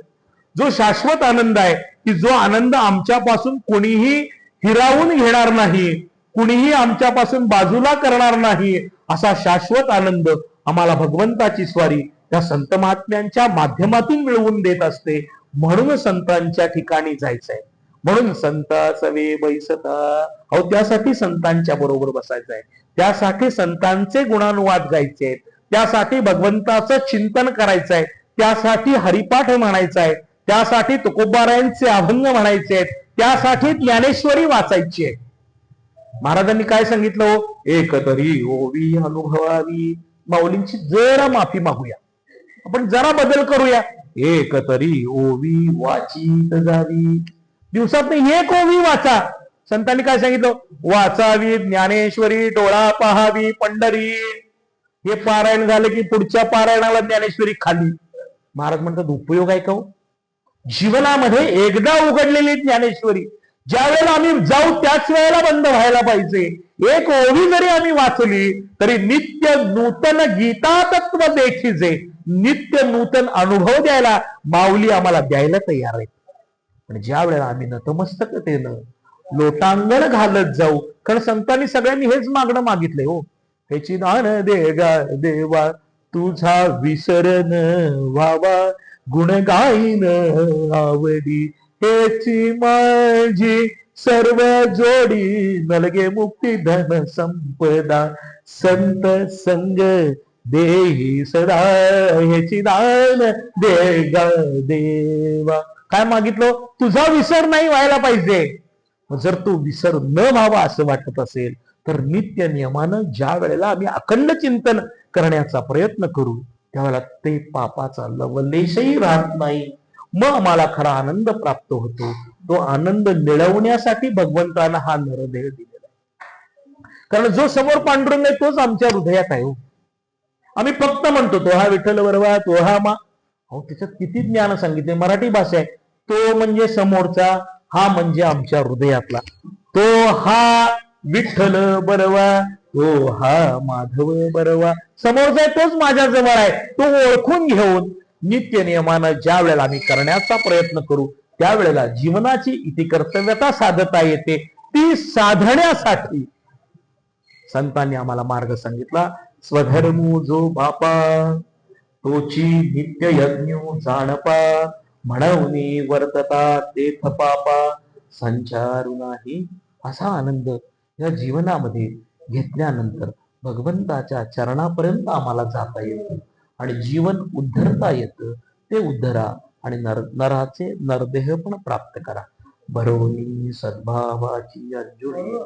जो शाश्वत आनंद आहे, की जो आनंद आमच्यापासून कोणीही हिरावून घेणार नाही, कुणीही आमच्यापासून बाजूला करणार नाही, असा शाश्वत आनंद आम्हाला भगवंताची स्वारी त्या संत महात्म्यांच्या माध्यमातून मिळवून देत असते. म्हणून संतांच्या ठिकाणी जायचंय, म्हणून संत सवे बैसता. अहो त्यासाठी संतांच्या बरोबर बसायचं आहे, त्यासाठी संतांचे गुणानुवाद गायचे आहेत, त्यासाठी भगवंताचं चिंतन करायचं आहे, त्यासाठी हरिपाठ म्हणायचा आहे, त्यासाठी तुकोबारायांचे अभंग म्हणायचे आहेत, त्यासाठी ज्ञानेश्वरी वाचायची आहे. महाराजांनी काय सांगितलं? एक तरी ओवी अनुभवावी. माऊलींची जरा माफी मागूया, आपण जरा बदल करूया. एक तरी ओवी वाचित जावी. दिवसात एक ओवी वाचा. संतांनी काय सांगितलं? वाचावी ज्ञानेश्वरी, डोळा पहावी पंढरी. हे पारायण झालं की पुढच्या पारायणाला ज्ञानेश्वरी खाली. महाराज म्हणतात उपयोग आहे का हो? जीवनामध्ये एकदा उघडलेली ज्ञानेश्वरी ज्या वेळेला आम्ही जाऊ त्याच वेळेला बंद व्हायला पाहिजे. एक ओवी जरी आम्ही वाचली तरी नित्य नूतन गीता तत्व देखीजे, नित्य नूतन अनुभव द्यायला माऊली आम्हाला द्यायला तयार आहेत. पण ज्या वेळेला आम्ही नतमस्तकतेनं लोटांगण घालत जाऊ, कारण संतांनी सगळ्यांनी हेच मागणं मागितलंय हो. ह्याची दान देगा देवा तुझा विसरन व्हावा, गुण गाईन आवडी हेची माझी सर्व जोडी, नलगे मुक्ती धन संपदा संत संग देही सदा, ह्याची दान देगा देवा. काय मागितलं? तुझा विसर नाही व्हायला पाहिजे. जर तो विसर न व्हावा असं वाटत असेल तर नित्य नियमानं ज्या वेळेला आम्ही अखंड चिंतन करण्याचा प्रयत्न करू त्यावेळेला ते पापाचा लवलेशही राहत नाही. मग आम्हाला खरा आनंद प्राप्त होतो. तो आनंद मिळवण्यासाठी भगवंतानं हा नरदेह दिलेला आहे. कारण जो समोर पांडुरंग आहे तोच आमच्या हृदयात आहे. आम्ही फक्त म्हणतो तो हा विठ्ठल बरोबर, तो हा मा. अहो त्याच्यात किती ज्ञान सांगितले. मराठी भाषा आहे. तो म्हणजे समोरचा, हा म्हणजे आमच्या हृदयातला. तो हा विठ्ठल बरवा, तो हा माधव बरवा. समोरचा आहे तोच माझ्या जवळ आहे. तो ओळखून घेऊन नित्य नियमानं ज्या वेळेला आम्ही करण्याचा प्रयत्न करू त्यावेळेला जीवनाची इति कर्तव्यता साधता येते. ती साधण्यासाठी संतांनी आम्हाला मार्ग सांगितला. स्वधर्मो जो बापा तोची नित्य यज्ञ जाणपा, म्हणवनी वर्तता तेथ पापा संचारू नाही. असा आनंद या जीवनामध्ये घेतल्यानंतर भगवंताच्या चरणापर्यंत आम्हाला जाता येतं आणि जीवन उद्धरता येतं. ते उद्धरा आणि नराचे नरदेह पण प्राप्त करा. भरोनी सद्भावाची अंजुळी,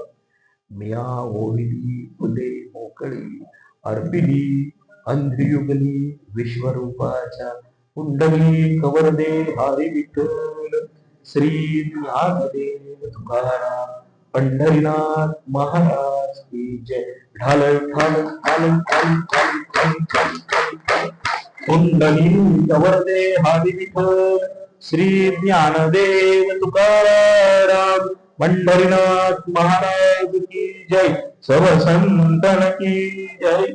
मिया ओविली फुले मोकळी, अर्पिली अंध्रियुगली विश्वरूपाच्या, कुंडली कवरदे हरी विठ्ठल, श्री ज्ञानदेव तुकाराम पंढरीनाथ महाराज की जय. ढाल ढाल ढाल ढाल ढाल ढाल ढाल. कुंडली कवरदे हरी विठ्ठल, श्री ज्ञानदेव तुकाराम पंढरीनाथ महाराज की जय. सर्व संतन की जय.